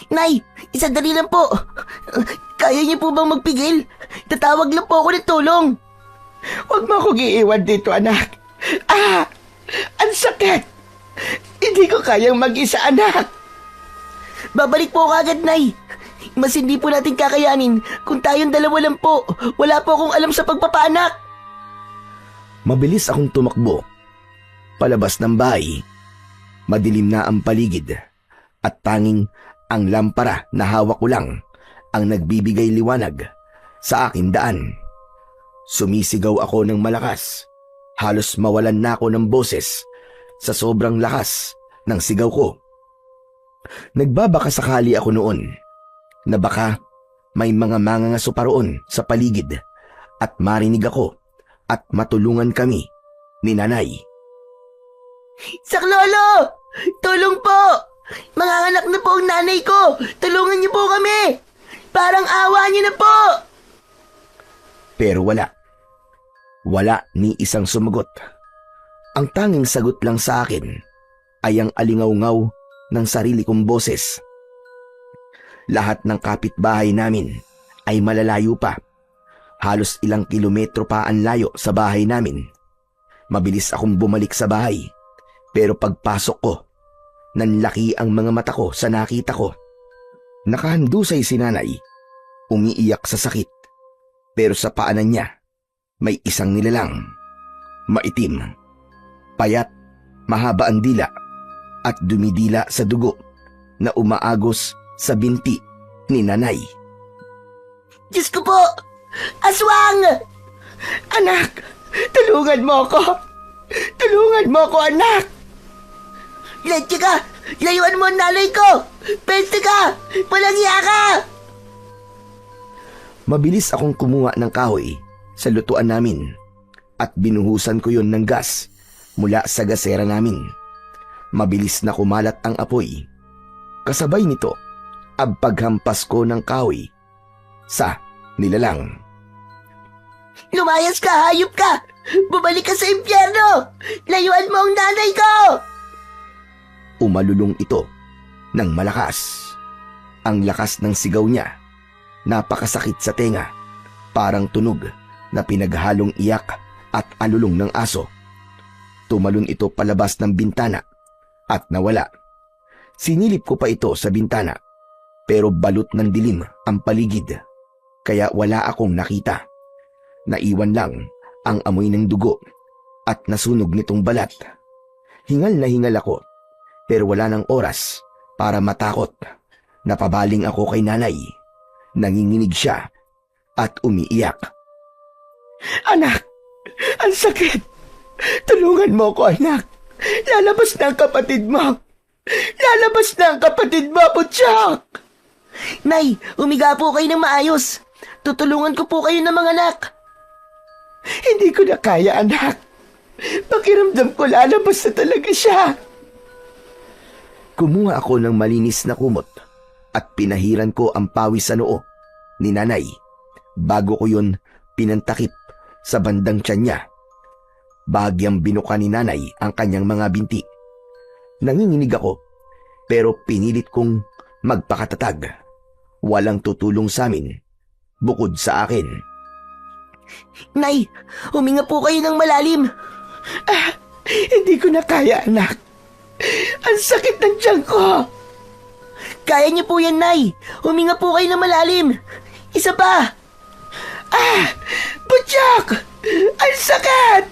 Nay, isadali lang po. Kaya niyo po bang magpigil? Tatawag lang po ako ng tulong.
Huwag mo akong iiwan dito anak. Ang sakit! Hindi ko kayang mag-isa anak.
Babalik po ako agad, Nay. Mas hindi po natin kakayanin kung tayong dalawa lang po. Wala po akong alam sa pagpapaanak.
Mabilis akong tumakbo. Palabas ng bahay. Madilim na ang paligid at tanging ang lampara na hawak ko lang ang nagbibigay liwanag sa aking daan. Sumisigaw ako ng malakas. Halos mawalan na ako ng boses sa sobrang lakas ng sigaw ko. Nagbabaka sakali ako noon na baka may mga mangangaso pa roon sa paligid at marinig ako at matulungan kami ni nanay.
Saklolo! Tulong po! Manganganak na po ang nanay ko! Tulungan niyo po kami! Parang awa niyo na po!
Pero wala. Wala ni isang sumagot. Ang tanging sagot lang sa akin ay ang alingaw-ngaw ng sarili kong boses. Lahat ng kapitbahay namin ay malalayo pa. Halos ilang kilometro pa ang layo sa bahay namin. Mabilis akong bumalik sa bahay. Pero pagpasok ko, nanlaki ang mga mata ko sa nakita ko. Nakahandusay si nanay, umiiyak sa sakit. Pero sa paanan niya, may isang nilalang. Maitim, payat, mahaba ang dila, at dumidila sa dugo na umaagos sa binti ni nanay.
Diyos ko po! Aswang!
Anak, tulungan mo ako! Tulungan mo ako, anak!
Leche ka! Layuan mo ang nanay ko! Peste ka! Walang iya ka!
Mabilis akong kumuha ng kahoy sa lutuan namin at binuhusan ko yon ng gas mula sa gasera namin. Mabilis na kumalat ang apoy. Kasabay nito, ang paghampas ko ng kahoy sa nilalang.
Lumayas ka! Hayop ka! Bumalik ka sa impyerno! Layuan mo ang nanay ko!
Umalulong ito ng malakas. Ang lakas ng sigaw niya, napakasakit sa tenga, parang tunog na pinaghalong iyak at alulong ng aso. Tumalon ito palabas ng bintana at nawala. Sinilip ko pa ito sa bintana, pero balot ng dilim ang paligid, kaya wala akong nakita. Naiwan lang ang amoy ng dugo at nasunog nitong balat. Hingal na hingal ako, pero wala nang oras para matakot. Napabaling ako kay nanay. Nanginginig siya at umiiyak.
Anak, ang sakit! Tulungan mo ko, anak! Lalabas na ang kapatid mo! Lalabas na ang kapatid mo, Butchak!
Nay, umiga po kayo ng maayos. Tutulungan ko po kayo ng mga anak.
Hindi ko na kaya, anak. Pakiramdam ko lalabas na talaga siya.
Kumuha ako ng malinis na kumot at pinahiran ko ang pawis sa noo ni nanay bago ko yun pinantakip sa bandang tiyan niya. Bahagyang binuka ni nanay ang kanyang mga binti. Nanginginig ako pero pinilit kong magpakatatag. Walang tutulong sa amin bukod sa akin.
Nay, huminga po kayo ng malalim.
Hindi ko na kaya, anak. Ang sakit ng tiyan ko.
Kaya niyo po yan, Nay. Huminga po kayo ng malalim. Isa pa.
Butchak! Ang sakit!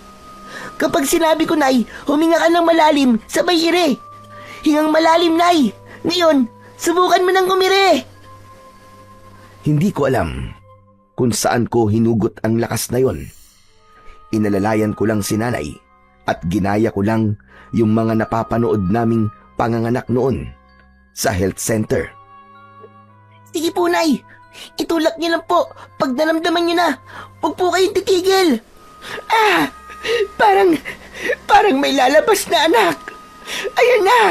Kapag sinabi ko, Nay, huminga ka ng malalim, sabay ire. Hingang malalim, Nay. Ngayon, subukan mo ng umire.
Hindi ko alam kung saan ko hinugot ang lakas na yon. Inalalayan ko lang si nanay at ginaya ko lang yung mga napapanood naming panganganak noon sa health center.
Sige po, Nay. Itulak niyo lang po pag naramdaman niyo na. Huwag po kayong titigil.
Parang may lalabas na, anak. Ayan na.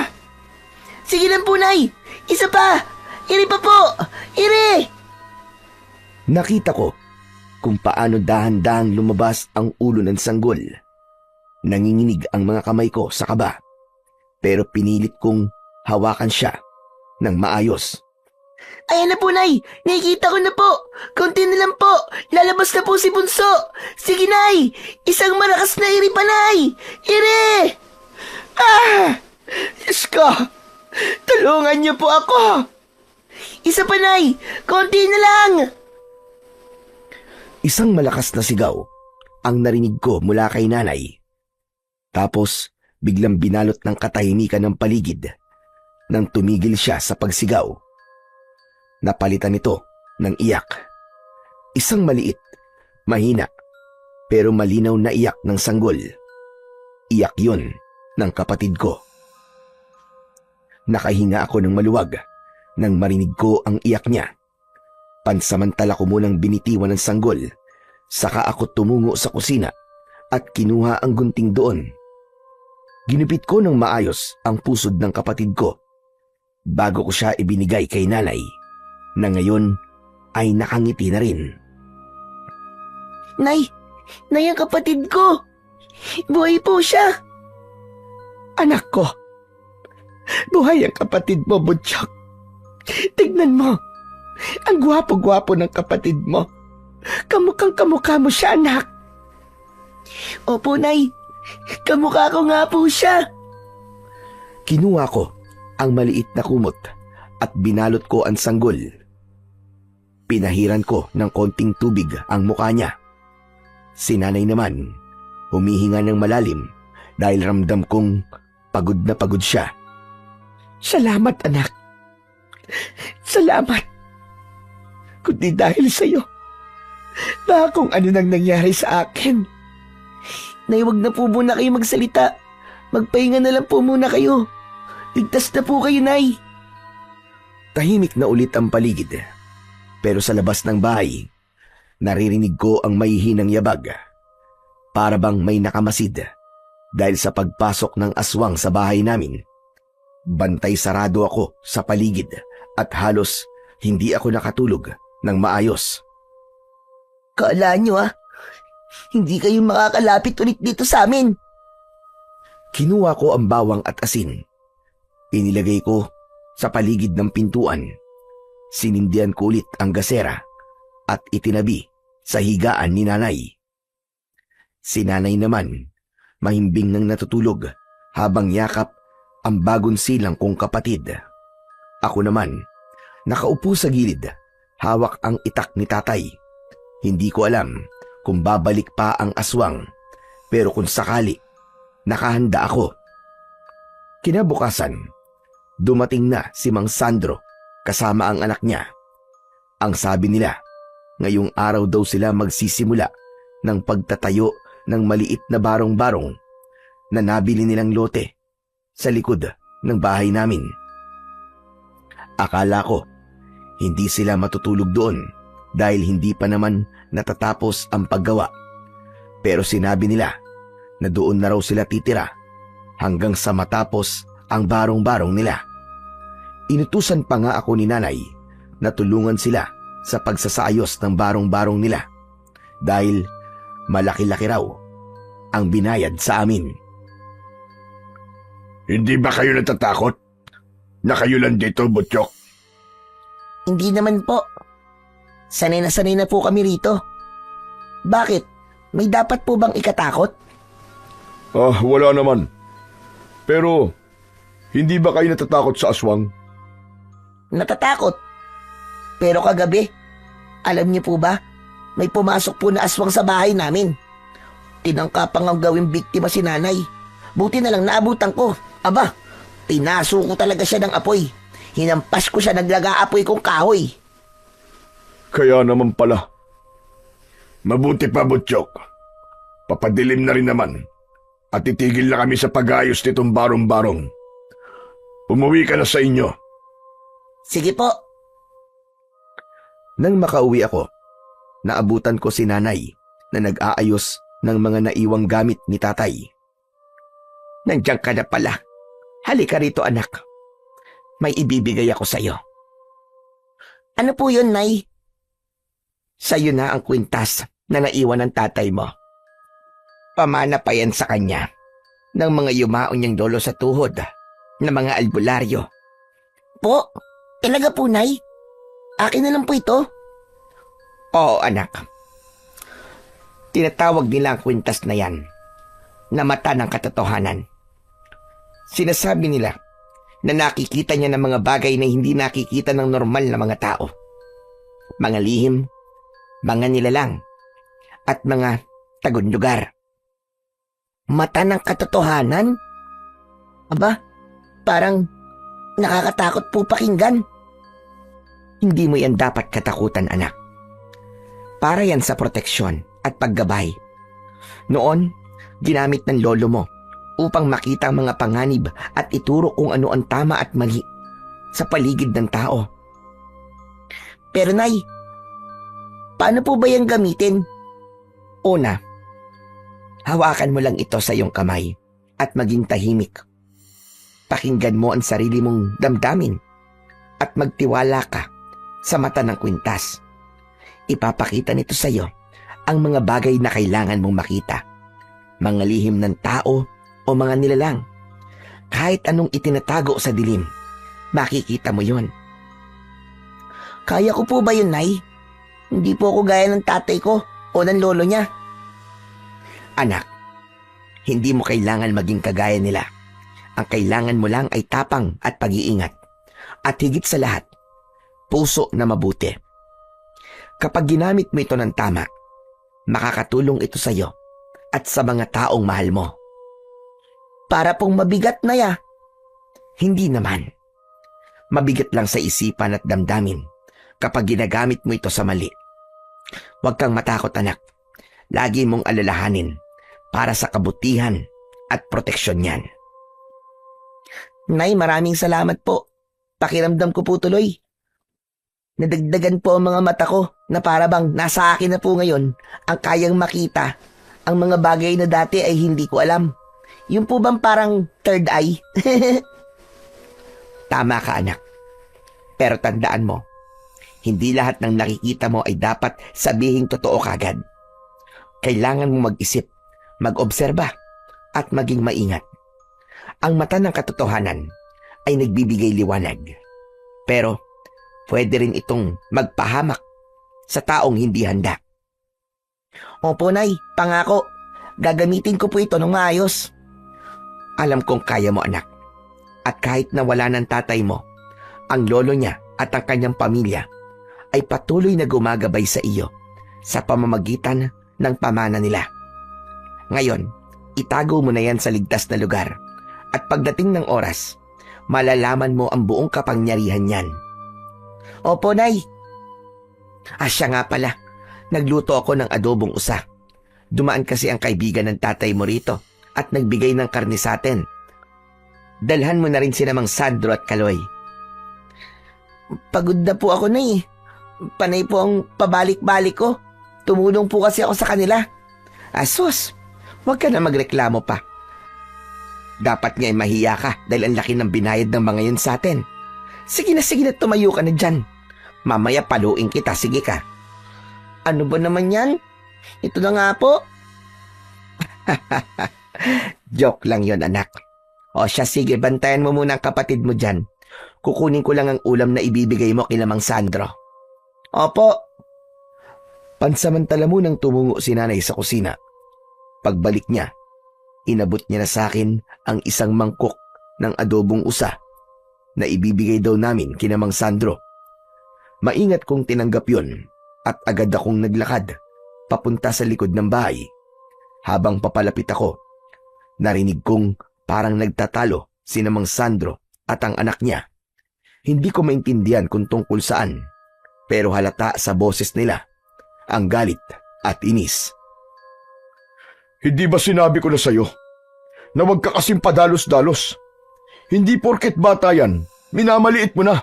Sige lang po, Nay. Isa pa. Ire pa po. Ire.
Nakita ko kung paano dahan-dahang lumabas ang ulo ng sanggol. Nanginginig ang mga kamay ko sa kaba, pero pinilit kong hawakan siya ng maayos.
Ayan na po, Nay. Nakikita ko na po. Konti na lang po. Lalabas na po si Bunso. Sige, Nay. Isang malakas na iri pa, Nay. Ire!
Diyos ko! Tulungan niyo po ako!
Isa pa, Nay. Konti na lang.
Isang malakas na sigaw ang narinig ko mula kay nanay. Tapos biglang binalot ng katahimikan ng paligid nang tumigil siya sa pagsigaw. Napalitan ito ng iyak. Isang maliit, mahina, pero malinaw na iyak ng sanggol. Iyak yun ng kapatid ko. Nakahinga ako ng maluwag nang marinig ko ang iyak niya. Pansamantala ko munang binitiwan ng sanggol, saka ako tumungo sa kusina at kinuha ang gunting doon. Ginupit ko ng maayos ang pusod ng kapatid ko bago ko siya ibinigay kay nanay na ngayon ay nakangiti na rin.
Nay, Nay ang kapatid ko. Buhay po siya.
Anak ko, buhay ang kapatid mo, Butchok. Tignan mo, ang gwapo-gwapo ng kapatid mo. Kamukhang kamukha mo siya, anak.
Opo, Nay. Kamukha ko nga po siya.
Kinuha ko ang maliit na kumot at binalot ko ang sanggol. Pinahiran ko ng konting tubig ang mukha niya. Si nanay naman, humihinga ng malalim dahil ramdam kong pagod na pagod siya.
Salamat, anak. Salamat. Kundi dahil sa'yo, baka kung ano nang nangyari sa akin.
Nay, wag na po muna kayo magsalita. Magpahinga na lang po muna kayo. Ligtas na po kayo, Nay.
Tahimik na ulit ang paligid. Pero sa labas ng bahay, naririnig ko ang mahihinang yabag. Para bang may nakamasid dahil sa pagpasok ng aswang sa bahay namin. Bantay sarado ako sa paligid at halos hindi ako nakatulog ng maayos.
Kala nyo hindi kayo makakalapit ulit dito sa amin.
Kinuha ko ang bawang at asin. Inilagay ko sa paligid ng pintuan. Sinindihan ko ulit ang gasera at itinabi sa higaan ni nanay. Si nanay naman, mahimbing nang natutulog habang yakap ang bagong silang kong kapatid. Ako naman, nakaupo sa gilid, hawak ang itak ni tatay. Hindi ko alam kung babalik pa ang aswang, pero kung sakali, nakahanda ako. Kinabukasan, dumating na si Mang Sandro kasama ang anak niya. Ang sabi nila, ngayong araw daw sila magsisimula ng pagtatayo ng maliit na barong-barong na nabili nilang lote sa likod ng bahay namin. Akala ko, hindi sila matutulog doon dahil hindi pa naman natatapos ang paggawa. Pero sinabi nila na doon na raw sila titira hanggang sa matapos ang barong-barong nila. Inutusan pa nga ako ni nanay na tulungan sila sa pagsasaayos ng barong-barong nila dahil malaki-laki raw ang binayad sa amin.
Hindi ba kayo natatakot na kayo lang dito, Butchok?
Hindi naman po. Sanay na po kami rito. Bakit? May dapat po bang ikatakot?
Wala naman. Pero, hindi ba kayo natatakot sa aswang?
Natatakot. Pero kagabi, alam niyo po ba, may pumasok po na aswang sa bahay namin. Tinangka pa nga gawing biktima si nanay. Buti na lang naabutan ko. Aba, pinaso ko talaga siya ng apoy. Hinampas ko siya naglaga-apoy kong kahoy.
Kaya naman pala. Mabuti pa, Butchok. Papadilim na rin naman. At titigil na kami sa pag-ayos nitong barong-barong. Umuwi ka na sa inyo.
Sige po.
Nang makauwi ako, naabutan ko si nanay na nag-aayos ng mga naiwang gamit ni tatay.
Nandiyan ka na pala. Halika rito, anak. May ibibigay ako sa'yo.
Ano po yun, Nay?
Sa'yo na ang kwintas na naiwan ng tatay mo. Pamana pa yan sa kanya ng mga yumaon niyang dolo sa tuhod na mga albularyo.
Po? Talaga po, Nay? Akin na lang po ito.
Oo, anak. Tinatawag nila ang kwintas na yan na mata ng katotohanan. Sinasabi nila na nakikita niya ng mga bagay na hindi nakikita ng normal na mga tao. Mga lihim, mga nilalang, at mga tagunlugar.
Mata ng katotohanan? Aba, parang nakakatakot po pakinggan.
Hindi mo yan dapat katakutan, anak. Para yan sa proteksyon at paggabay. Noon, ginamit ng lolo mo upang makita ang mga panganib at ituro kung ano ang tama at mali sa paligid ng tao.
Pero Nay, paano po ba yung gamitin?
Una, hawakan mo lang ito sa iyong kamay at maging tahimik. Pakinggan mo ang sarili mong damdamin at magtiwala ka sa mata ng kwintas. Ipapakita nito sa iyo ang mga bagay na kailangan mong makita. Mga lihim ng tao o mga nilalang. Kahit anong itinatago sa dilim, makikita mo yon.
Kaya ko po ba yun, Nay? Hindi po ako gaya ng tatay ko o ng lolo niya.
Anak, hindi mo kailangan maging kagaya nila. Ang kailangan mo lang ay tapang at pag-iingat. At higit sa lahat, puso na mabuti. Kapag ginamit mo ito ng tama, makakatulong ito sa iyo at sa mga taong mahal mo.
Para pong mabigat na ya.
Hindi naman. Mabigat lang sa isipan at damdamin kapag ginagamit mo ito sa mali. Huwag kang matakot, anak. Lagi mong alalahanin para sa kabutihan at proteksyon niyan.
Nay, maraming salamat po. Pakiramdam ko po tuloy. Nadagdagan po ang mga mata ko na para bang nasa akin na po ngayon ang kayang makita ang mga bagay na dati ay hindi ko alam. Yung po bang parang third eye?
Tama ka, anak. Pero tandaan mo, hindi lahat ng nakikita mo ay dapat sabihing totoo kagad. Kailangan mo mag-isip, mag-obserba, at maging maingat. Ang mata ng katotohanan ay nagbibigay liwanag. Pero pwede rin itong magpahamak sa taong hindi handa.
Opo, Nay. Pangako. Gagamitin ko po ito ng maayos.
Alam kong kaya mo, anak. At kahit na wala ng tatay mo, ang lolo niya at ang kanyang pamilya ay patuloy na gumagabay sa iyo sa pamamagitan ng pamana nila. Ngayon, itago mo na yan sa ligtas na lugar at pagdating ng oras, malalaman mo ang buong kapangyarihan niyan.
Opo, Nay.
Siya nga pala, nagluto ako ng adobong usa. Dumaan kasi ang kaibigan ng tatay mo rito at nagbigay ng karne sa atin. Dalhan mo na rin sina Mang Sandro at Kaloy.
Pagod na po ako, Nay. Panay po ang pabalik-balik ko. Tumulong po kasi ako sa kanila.
Asos, huwag ka na magreklamo pa. Dapat nga ay mahiya ka dahil ang laki ng binayad ng mga yun sa atin. Sige na, tumayo ka na dyan. Mamaya paluin kita, sige ka.
Ano ba naman yan? Ito na nga po.
Joke lang yon, anak. O siya, sige, bantayan mo muna ang kapatid mo dyan. Kukunin ko lang ang ulam na ibibigay mo kina Mang Sandro.
Opo.
Pansamantala munang tumungo si nanay sa kusina. Pagbalik niya, inabot niya na sa akin ang isang mangkok ng adobong usa na ibibigay daw namin kina Mang Sandro. Maingat kong tinanggap yon at agad akong naglakad papunta sa likod ng bahay. Habang papalapit ako, narinig kong parang nagtatalo sina Mang Sandro at ang anak niya. Hindi ko maintindihan kung tungkol saan, pero halata sa boses nila ang galit at inis.
Hindi ba sinabi ko na sa'yo na huwag ka kasing padalos-dalos? Hindi porket bata yan, minamaliit mo na.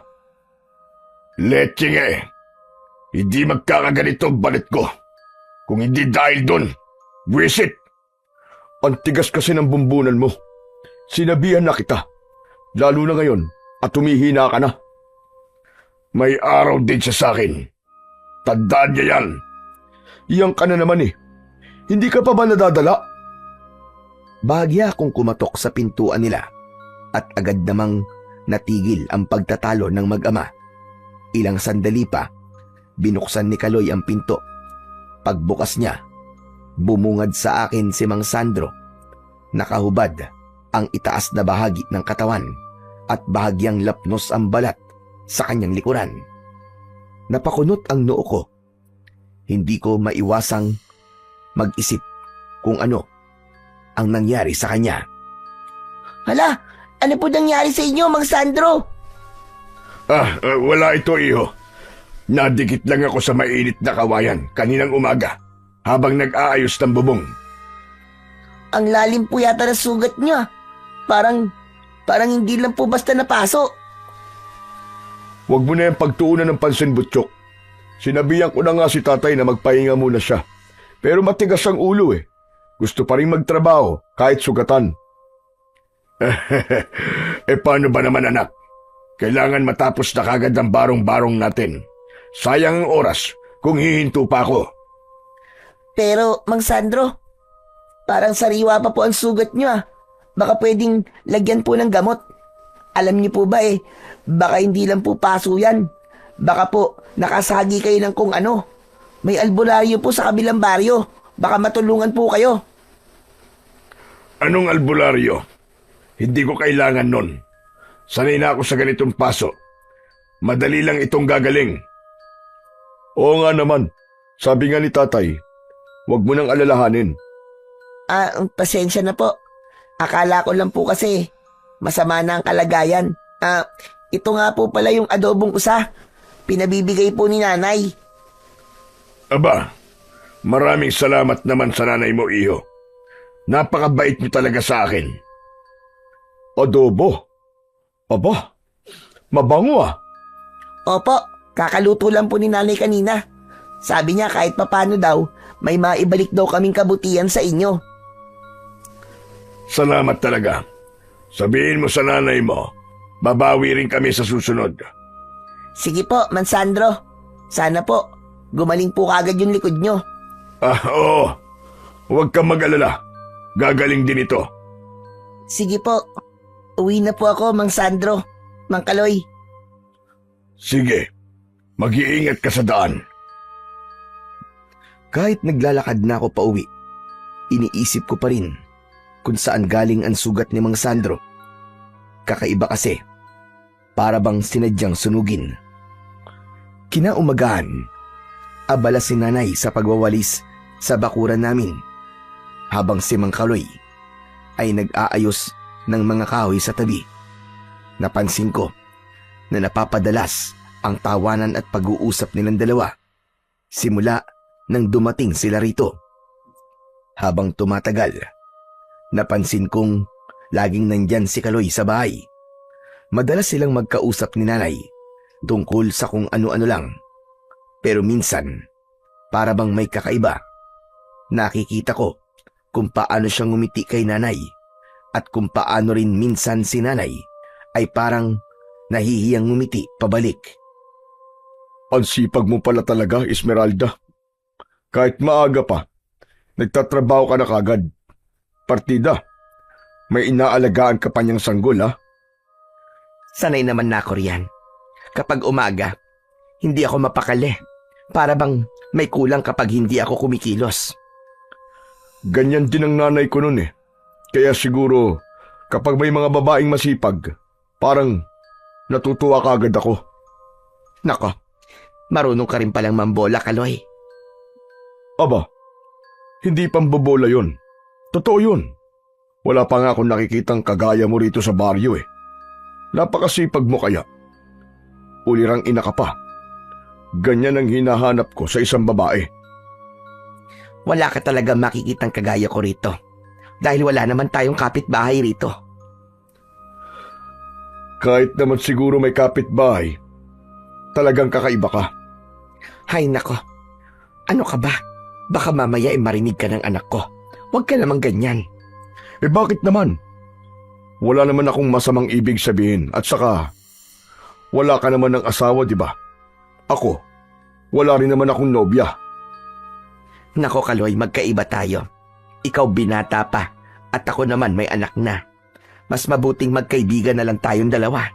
Leching hindi magkakaganito ang balit ko. Kung hindi dahil doon, buwisit. Ang tigas kasi ng bumbunan mo. Sinabihan na kita, lalo na ngayon at tumihina ka na. May araw din siya sa akin. Tandaan niya yan. Iyang ka na naman Hindi ka pa ba nadadala?
Bahagya akong kumatok sa pintuan nila at agad namang natigil ang pagtatalo ng mag-ama. Ilang sandali pa, binuksan ni Kaloy ang pinto. Pagbukas niya, bumungad sa akin si Mang Sandro. Nakahubad ang itaas na bahagi ng katawan at bahagyang lapnos ang balat sa kanyang likuran. Napakunot ang noo ko. Hindi ko maiwasang mag-isip kung ano ang nangyari sa kanya.
Hala, ano po nangyari sa inyo, Mang Sandro?
Wala ito, iho. Nadikit lang ako sa mainit na kawayan kaninang umaga habang nag-aayos ng bubong.
Ang lalim po yata na sugat niyo. Parang hindi lang po basta napaso.
Huwag mo na yung pagtuunan ng pansin, Butchok. Sinabihan ko na nga si tatay na magpahinga muna siya. Pero matigas ang ulo Gusto pa rin magtrabaho kahit sugatan. Paano ba naman anak? Kailangan matapos na kagad ang barong-barong natin. Sayang ang oras kung hihinto pa ako.
Pero, Mang Sandro, parang sariwa pa po ang sugat nyo ah. Baka pwedeng lagyan po ng gamot. Alam niyo po ba baka hindi lang po paso yan. Baka po nakasagi kayo ng kung ano. May albularyo po sa kabilang baryo. Baka matulungan po kayo.
Anong albularyo? Hindi ko kailangan nun. Sanay na ako sa ganitong paso. Madali lang itong gagaling. Oo nga naman. Sabi nga ni tatay, huwag mo nang alalahanin.
Pasensya na po. Akala ko lang po kasi masama na ang kalagayan. Ito nga po pala yung adobong usa. Pinabibigay po ni nanay.
Aba, maraming salamat naman sa nanay mo, iho. Napakabait niyo talaga sa akin. Adobo? Aba, mabango ah.
Opo, kakaluto lang po ni nanay kanina. Sabi niya kahit papano daw, may maibalik daw kaming kabutihan sa inyo.
Salamat talaga. Sabihin mo sa nanay mo, babawi rin kami sa susunod.
Sige po, Man Sandro. Sana po, gumaling po kagad yung likod nyo.
Oo. Huwag kang mag-alala. Gagaling din ito.
Sige po, uwi na po ako, Mang Sandro. Mang Kaloy.
Sige, mag-iingat ka sa daan.
Kahit naglalakad na ako pauwi, iniisip ko pa rin kung saan galing ang sugat ni Mang Sandro. Kakaiba kasi, para bang sinadyang sunugin. Kinaumagahan, abala si nanay sa pagwawalis sa bakuran namin, habang si Mang Kaloy ay nag-aayos ng mga kahoy sa tabi. Napansin ko na napapadalas ang tawanan at pag-uusap nilang dalawa simula nang dumating sila rito. Habang tumatagal, napansin kong laging nandyan si Kaloy sa bahay. Madalas silang magkausap ni nanay tungkol sa kung ano-ano lang. Pero minsan, para bang may kakaiba. Nakikita ko kung paano siya ngumiti kay nanay at kung paano rin minsan si nanay ay parang nahihiyang ngumiti pabalik.
Ang sipag mo pala talaga, Esmeralda. Kahit maaga pa, nagtatrabaho ka na kagad. Partida, may inaalagaan ka pa niyang sanggol, ha?
Sanay naman na ako riyan. Kapag umaga, hindi ako mapakali. Para bang may kulang kapag hindi ako kumikilos.
Ganyan din ang nanay ko nun eh. Kaya siguro, kapag may mga babaeng masipag, parang natutuwa kagad ako.
Nako, marunong ka rin palang mambola, Kaloy.
Aba, hindi pambobola yun. Totoo yun. Wala pa nga akong nakikitang kagaya mo rito sa baryo eh. Napakasipag mo kaya. Ulirang ina ka pa. Ganyan ang hinahanap ko sa isang babae.
Wala ka talaga makikitang kagaya ko rito. Dahil wala naman tayong kapitbahay rito.
Kahit naman siguro may kapitbahay, talagang kakaiba ka.
Hay nako, ano ka ba? Baka mamaya marinig ka ng anak ko. Huwag ka namang ganyan.
Bakit naman? Wala naman akong masamang ibig sabihin at saka wala ka naman ng asawa, di ba? Ako, wala rin naman akong nobya.
Nako Kaloy, magkaiba tayo. Ikaw binata pa at ako naman may anak na. Mas mabuting magkaibigan na lang tayong dalawa.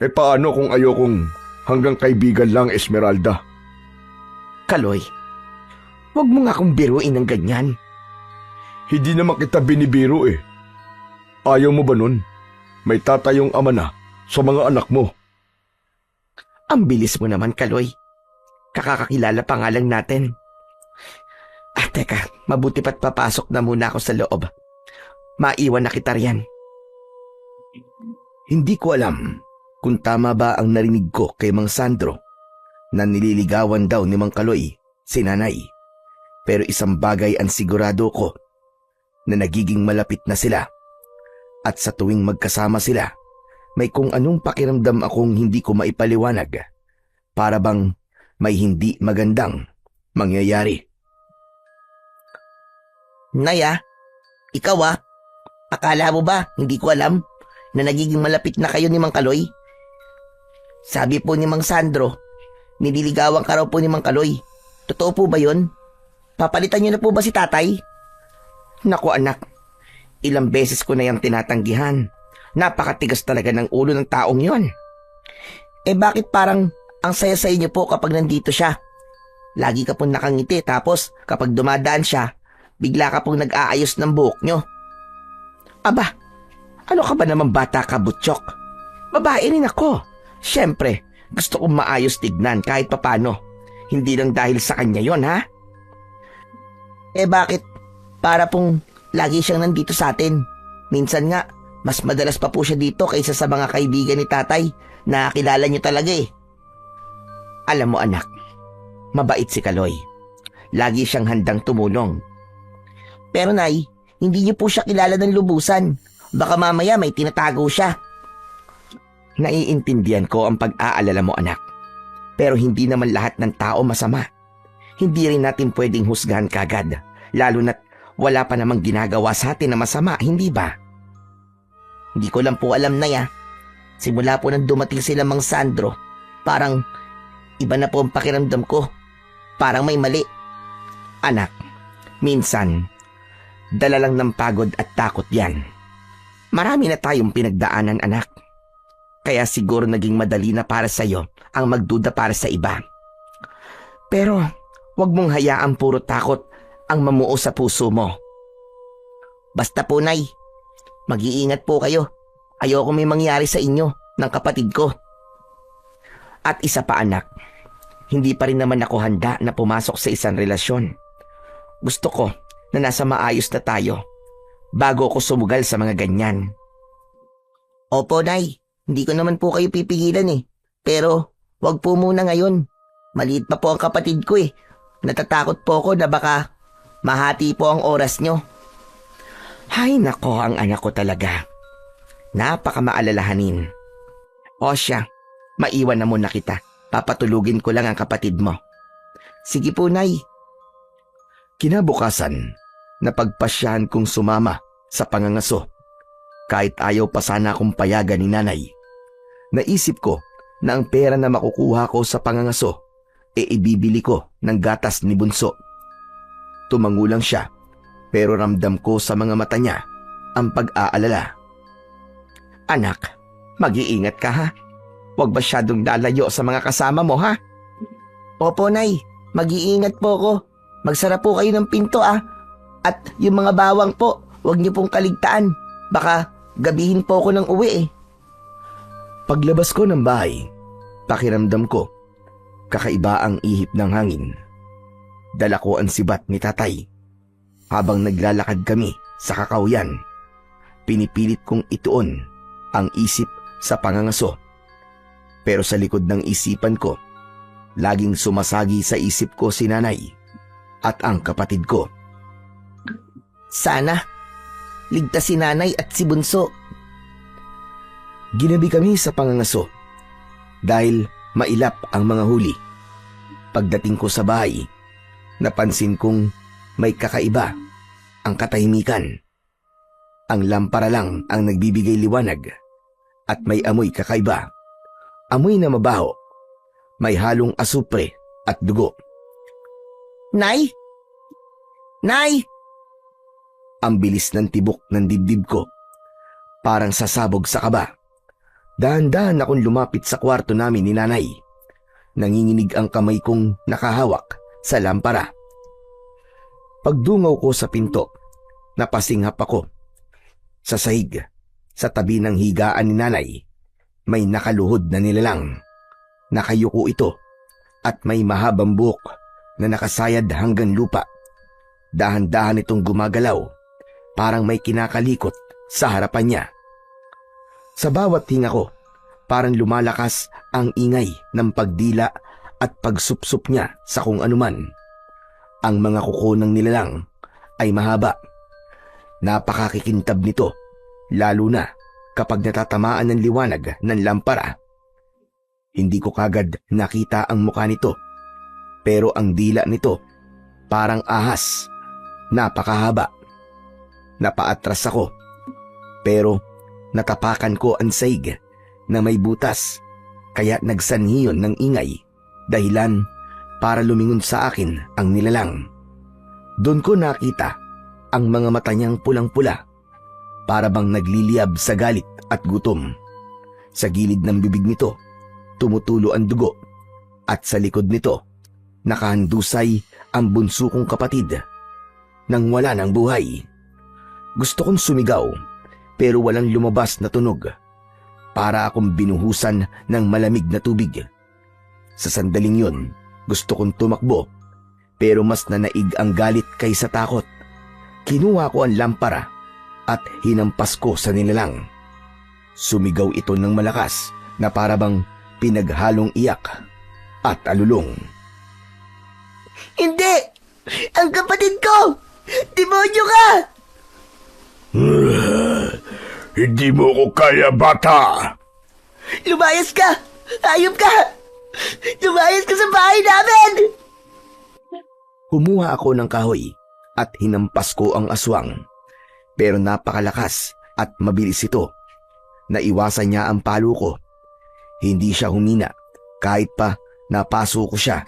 Paano kung ayokong hanggang kaibigan lang, Esmeralda?
Kaloy, huwag mo nga akong biruin ng ganyan.
Hindi naman kita binibiro eh. Ayaw mo ba nun? May tatayong ama na sa mga anak mo.
Ang bilis mo naman, Kaloy. Kakakakilala pa nga lang natin. Teka, mabuti pa't papasok na muna ako sa loob. Maiwan na kita riyan.
Hindi ko alam kung tama ba ang narinig ko kay Mang Sandro na nililigawan daw ni Mang Kaloy si nanay. Pero isang bagay ang sigurado ko, na nagiging malapit na sila. At sa tuwing magkasama sila, may kung anong pakiramdam akong hindi ko maipaliwanag. Para bang may hindi magandang mangyayari.
Nay ikaw Akala mo ba, hindi ko alam na nagiging malapit na kayo ni Mang Kaloy? Sabi po ni Mang Sandro, nililigawan ka raw po ni Mang Kaloy. Totoo po ba yun? Papalitan niyo na po ba si tatay?
Naku anak, ilang beses ko na yung tinatanggihan. Napakatigas talaga ng ulo ng taong yon.
Eh bakit parang ang saya sa inyo po kapag nandito siya? Lagi ka pong nakangiti tapos kapag dumadaan siya, bigla ka pong nag-aayos ng buhok nyo.
Aba, ano ka ba naman bata ka, Butchok? Babae rin ako. Siyempre, gusto kong maayos tignan kahit papano. Hindi lang dahil sa kanya yon, ha?
Eh bakit? Para pong lagi siyang nandito sa atin. Minsan nga, mas madalas pa po siya dito kaysa sa mga kaibigan ni tatay na kilala niyo talaga eh.
Alam mo anak, mabait si Kaloy. Lagi siyang handang tumulong.
Pero nay, hindi niyo po siya kilala ng lubusan. Baka mamaya may tinatago siya.
Naiintindihan ko ang pag-aalala mo anak. Pero hindi naman lahat ng tao masama. Hindi rin natin pwedeng husgahan kagad. Lalo na't wala pa namang ginagawa sa atin na masama, hindi ba?
Hindi ko lang po alam na ya. Simula po nang dumating sila Mang Sandro, parang iba na po ang pakiramdam ko. Parang may mali.
Anak, minsan, dala lang ng pagod at takot yan. Marami na tayong pinagdaanan anak. Kaya siguro naging madali na para sa'yo ang magduda para sa iba. Pero wag mong hayaan puro takot ang mamuo sa puso mo.
Basta po nay, mag-iingat po kayo. Ayoko may mangyari sa inyo ng kapatid ko.
At isa pa anak, hindi pa rin naman ako handa na pumasok sa isang relasyon. Gusto ko na nasa maayos na tayo bago ako sumugal sa mga ganyan.
Opo nay, hindi ko naman po kayo pipigilan eh. Pero wag po muna ngayon. Maliit pa po ang kapatid ko eh. Natatakot po ako na baka mahati po ang oras nyo.
Hay nako, ang anak ko talaga. Napakamaalalahanin. O siya, maiwan na muna kita. Papatulugin ko lang ang kapatid mo.
Sige po nay.
Kinabukasan, napagpasyahan kong sumama sa pangangaso. Kahit ayaw pa sana akong payagan ni nanay. Naisip ko na ang pera na makukuha ko sa pangangaso ibibili ko ng gatas ni Bunso. Tumangulang siya, pero ramdam ko sa mga mata niya ang pag-aalala.
Anak, mag-iingat ka ha. Huwag masyadong lalayo sa mga kasama mo ha.
Opo nay, mag-iingat po ako. Magsara po kayo ng pinto ah. At yung mga bawang po, huwag niyo pong kaligtaan. Baka gabihin po ako ng uwi eh.
Paglabas ko ng bahay, pakiramdam ko, kakaiba ang ihip ng hangin. Dala ko ang sibat ni tatay. Habang naglalakad kami sa kakauyan, pinipilit kong ituon ang isip sa pangangaso. Pero sa likod ng isipan ko, laging sumasagi sa isip ko si nanay at ang kapatid ko.
Sana, ligtas si nanay at si Bunso.
Ginabi kami sa pangangaso dahil mailap ang mga huli. Pagdating ko sa bahay, napansin kong may kakaiba ang katahimikan. Ang lampara lang ang nagbibigay liwanag at may amoy kakaiba. Amoy na mabaho, may halong asupre at dugo.
Nay? Nay?
Ang bilis ng tibok ng dibdib ko, parang sasabog sa kaba. Dahan-dahan akong lumapit sa kwarto namin ni nanay. Nanginginig ang kamay kong nakahawak sa lampara. Pagdungaw ko sa pinto, napasinghap ako. Sa sahig, sa tabi ng higaan ni nanay, may nakaluhod na nilalang. Nakayuko ito at may mahabang buhok na nakasayad hanggang lupa. Dahan-dahan itong gumagalaw, parang may kinakalikot sa harapan niya. Sa bawat hinga ko, parang lumalakas ang ingay ng pagdila at pagsupsup niya sa kung anuman. Ang mga kuko ng nilalang ay mahaba. Napakakikintab nito, lalo na kapag natatamaan ng liwanag ng lampara. Hindi ko kagad nakita ang mukha nito, pero ang dila nito parang ahas, napakahaba. Napaatras ako Pero natapakan ko ang saig na may butas, kaya nagsanhi yun ng ingay, dahilan para lumingon sa akin ang nilalang. Doon ko nakita ang mga mata niyang pulang-pula, para bang nagliliyab sa galit at gutom. Sa gilid ng bibig nito, tumutulo ang dugo, at sa likod nito, nakahandusay ang bunso kong kapatid nang wala ng buhay. Gusto kong sumigaw, pero walang lumabas na tunog. Para akong binuhusan ng malamig na tubig. Sa sandaling yun, gusto kong tumakbo, pero mas nanaig ang galit kaysa takot. Kinuha ko ang lampara at hinampas ko sa nilalang. Sumigaw ito ng malakas na para bang pinaghalong iyak at alulong.
Hindi! Ang kapatid ko! Demonyo ka!
Hindi mo ko kaya, bata!
Lumayas ka! Hayop ka! Lumayas ka sa bahay namin!
Kumuha ako ng kahoy at hinampas ko ang aswang. Pero napakalakas at mabilis ito. Naiwasan niya ang palo ko. Hindi siya humina kahit pa napaso ko siya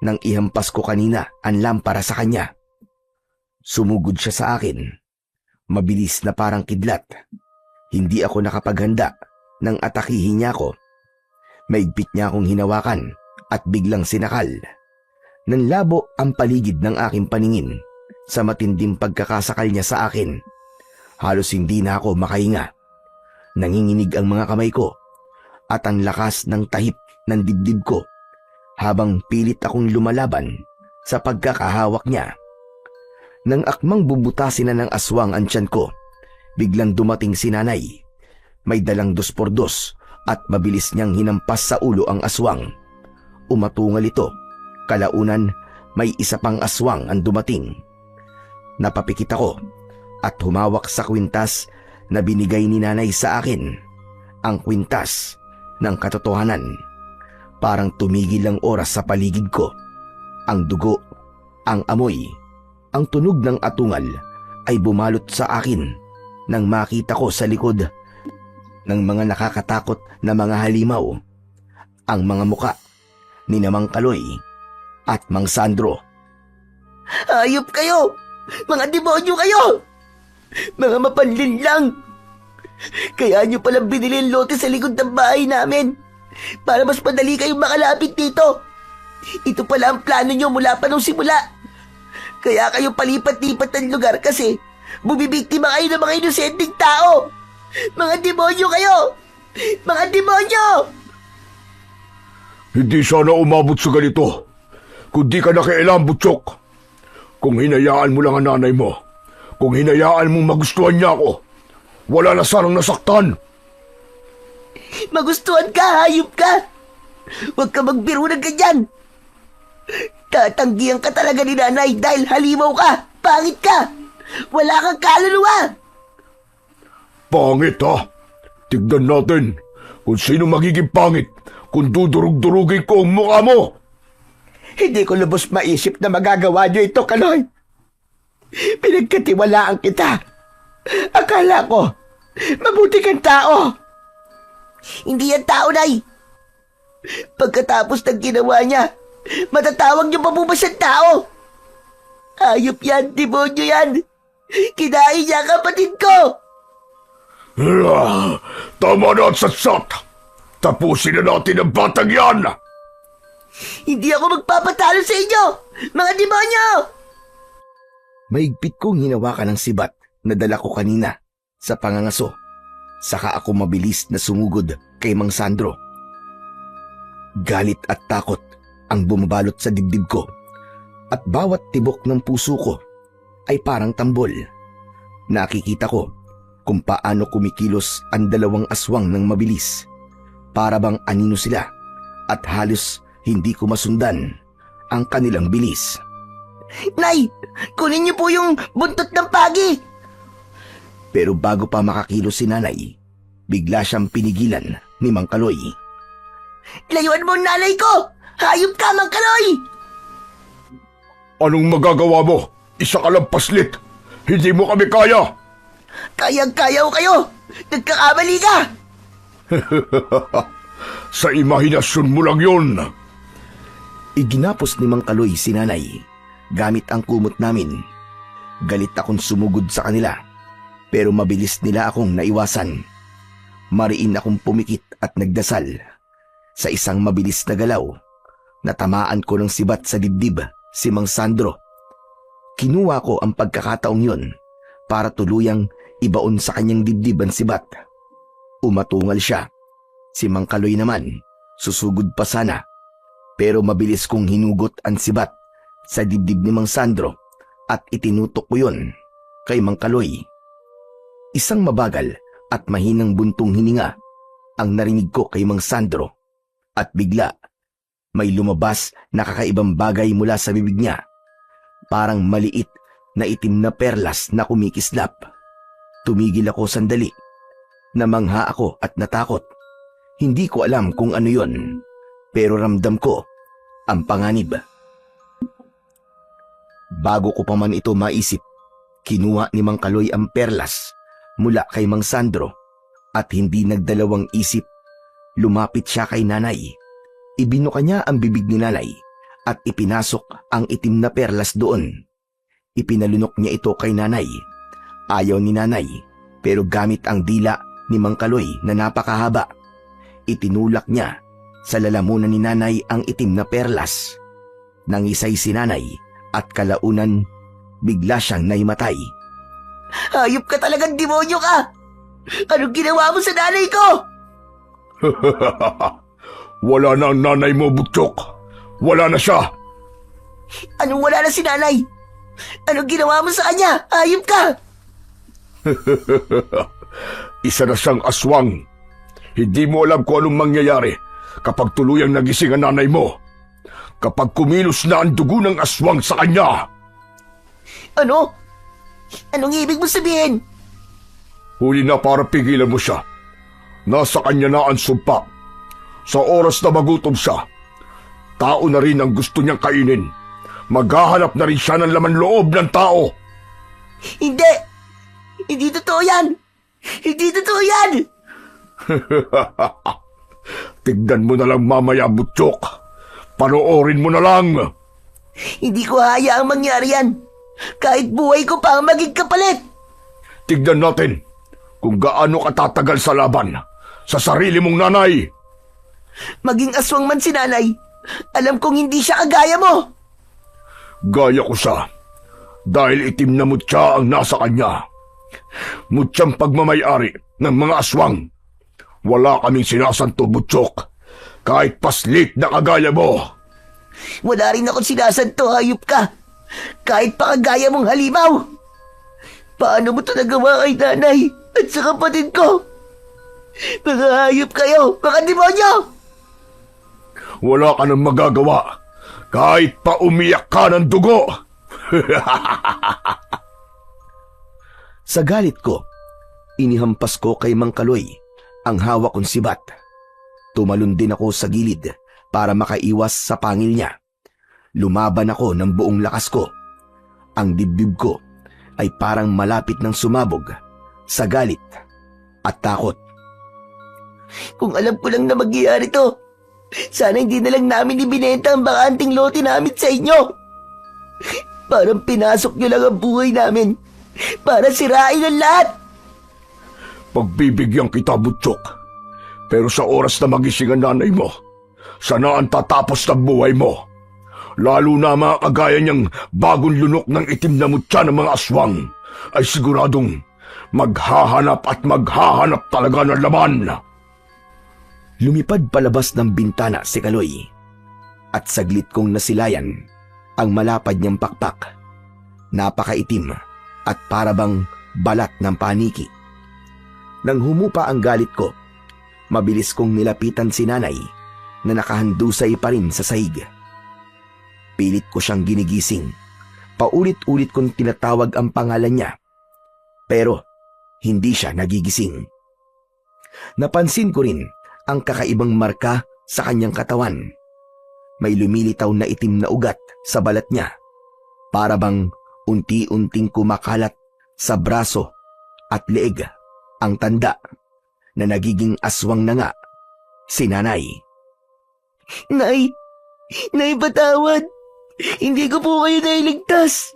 nang ihampas ko kanina ang lampara sa kanya. Sumugod siya sa akin. Mabilis na parang kidlat. Hindi ako nakapaghanda nang atakihin niya ako. Maigpit niya akong hinawakan at biglang sinakal. Nanlabo ang paligid ng aking paningin sa matinding pagkakasakal niya sa akin. Halos hindi na ako makahinga. Nanginginig ang mga kamay ko at ang lakas ng tahip ng dibdib ko habang pilit akong lumalaban sa pagkakahawak niya. Nang akmang bubutasin na ng aswang ang tiyan ko, biglang dumating si nanay. May dalang 2x2 at mabilis niyang hinampas sa ulo ang aswang. Umatungal ito. Kalaunan, may isa pang aswang ang dumating. Napapikit ako at humawak sa kwintas na binigay ni nanay sa akin. Ang kwintas ng katotohanan. Parang tumigil ang oras sa paligid ko. Ang dugo, ang amoy, ang tunog ng atungal ay bumalot sa akin nang makita ko sa likod ng mga nakakatakot na mga halimaw ang mga muka ni Mang Kaloy at Mang Sandro.
Hayop kayo! Mga demonyo kayo! Mga mapanlin lang! Kaya nyo palang binili ang lote sa likod ng bahay namin para mas madali kayong makalapit dito. Ito pala ang plano nyo mula pa nung simula. Kaya kayo palipat-lipat ng lugar kasi bumibiktima kayo ng mga inosenteng tao. Mga demonyo kayo! Mga demonyo!
Hindi sana umabot sa ganito. Kundi ka nakialam, Butchok. Kung hinayaan mo lang ang nanay mo, kung hinayaan mong magustuhan niya ako, wala na sanang nasaktan.
Magustuhan ka, hayop ka! Huwag ka magbiro ng ganyan! Tatanggihan ka talaga ni nanay dahil halimaw ka! Pangit ka! Wala kang kaluluwa!
Pangit, ha? Tignan natin kung sino magiging pangit kung dudurug-durugin ko ang mukha mo.
Hindi ko lubos maisip na magagawa niyo ito, Kaloy. Pinagkatiwalaan kita. Akala ko, mabuti kang tao.
Hindi yan tao, Nay! Pagkatapos ng ginawa niya, matatawag niyo pa po ba siyang tao? Hayop yan, demonyo yan! Kinain niya ang kapatid ko!
Tama na at satsat! Tapusin na natin ang batang yan!
Hindi ako magpapatalo sa inyo, mga demonyo!
Maigpit kong hinawakan ng sibat na dala ko kanina sa pangangaso. Saka ako mabilis na sumugod kay Mang Sandro. Galit at takot ang bumabalot sa dibdib ko at bawat tibok ng puso ko ay parang tambol. Nakikita ko kung paano kumikilos ang dalawang aswang ng mabilis. Para bang anino sila at halos hindi ko masundan ang kanilang bilis.
Nay, kunin niyo po yung buntot ng pagi!
Pero bago pa makakilos si nanay, bigla siyang pinigilan ni Mang Kaloy.
Layuan mo ang nanay ko! Hayop ka, Mang Kaloy!
Anong magagawa mo? Isa ka lang paslit. Hindi mo kami kaya.
Kayang-kaya ko kayo! Nagkakamali ka!
Sa imahinasyon mo lang yun.
Iginapos ni Mang Kaloy si nanay gamit ang kumot namin. Galit akong sumugod sa kanila pero mabilis nila akong naiwasan. Mariin akong pumikit at nagdasal. Sa isang mabilis na galaw, natamaan ko ng sibat sa dibdib si Mang Sandro. Kinuha ko ang pagkakataong yun para tuluyang ibaon sa kanyang dibdib ang sibat. Umatungal siya. Si Mang Kaloy naman, susugod pa sana. Pero mabilis kong hinugot ang sibat sa dibdib ni Mang Sandro at itinutok ko yun kay Mang Kaloy. Isang mabagal at mahinang buntong hininga ang narinig ko kay Mang Sandro at bigla may lumabas na kakaibang bagay mula sa bibig niya. Parang maliit na itim na perlas na kumikislap. Tumigil ako sandali. Namangha ako at natakot. Hindi ko alam kung ano yon, pero ramdam ko ang panganib. Bago ko pa man ito maisip, kinuha ni Mang Kaloy ang perlas mula kay Mang Sandro at hindi nagdalawang isip, lumapit siya kay nanay. Ibinuka niya ang bibig ni nanay at ipinasok ang itim na perlas doon. Ipinalunok niya ito kay nanay. Ayaw ni nanay pero gamit ang dila ni Mang Kaloy na napakahaba, itinulak niya sa lalamunan ni nanay ang itim na perlas. Nangisay si nanay at kalaunan bigla siyang naimatay.
Hayop ka talagang demonyo ka! Anong ginawa mo sa nanay ko?
Wala na ang nanay mo, Butchok. Wala na siya.
Anong wala na si nanay? Anong ginawa mo sa kanya? Hayop ka!
Isa na siyang aswang. Hindi mo alam kung anong mangyayari kapag tuluyang nagising ang nanay mo. Kapag kumilos na ang dugo ng aswang sa kanya.
Ano? Anong ibig mo sabihin?
Huli na para pigilan mo siya. Nasa kanya na ang sumpa. Sa oras na magutom siya, tao na rin ang gusto niyang kainin. Maghahanap na rin siya ng laman loob ng tao.
Hindi! Hindi totoo yan! Hindi totoo yan!
Tignan mo na lang mamaya, Butchok. Panoorin mo na lang.
Hindi ko hayaang mangyari yan. Kahit buhay ko pa ang maging kapalit.
Tignan natin kung gaano ka tatagal sa laban sa sarili mong nanay.
Maging aswang man si nanay, alam kong hindi siya kagaya mo.
Gaya ko siya dahil itim na mutya ang nasa kanya. Mutyang pagmamayari ng mga aswang. Wala kaming sinasanto, Butchok, kahit paslit na kagaya mo.
Wala rin akong sinasanto, hayop ka. Kahit pa kagaya mong halimaw. Paano mo ito nagawa kay nanay at sa kapatid ko? Mga hayop kayo, mga demonyo!
Wala ka nang magagawa kahit pa umiyak ka ng dugo.
Sa galit ko, inihampas ko kay Mang Kaloy ang hawak kong sibat. Tumalon din ako sa gilid para makaiwas sa pangil niya. Lumaban ako ng buong lakas ko. Ang dibdib ko ay parang malapit ng sumabog sa galit at takot.
Kung alam ko lang na magyayari to, sana hindi na lang namin ibinenta ang bakanting lote namin sa inyo. Parang pinasok nyo lang ang buhay namin para sirain ang lahat.
Pagbibigyan kita, Butchok. Pero sa oras na magising ang nanay mo, sana ang tatapos ng buhay mo. Lalo na mga kagaya niyang bagong lunok ng itim na mutya ng mga aswang ay siguradong maghahanap at maghahanap talaga ng laman.
Lumipad palabas ng bintana si Kaloy at saglit kong nasilayan ang malapad niyang pakpak. Napakaitim at parabang balat ng paniki. Nang humupa ang galit ko, mabilis kong nilapitan si nanay na nakahandusay pa rin sa sahig. Pilit ko siyang ginigising. Paulit-ulit kong tinatawag ang pangalan niya. Pero hindi siya nagigising. Napansin ko rin ang kakaibang marka sa kanyang katawan. May lumilitaw na itim na ugat sa balat niya. Para bang unti-unting kumakalat sa braso at leeg ang tanda. na nagiging aswang na nga si nanay.
Nay! Nay, patawad! Hindi ko po kayo nailigtas!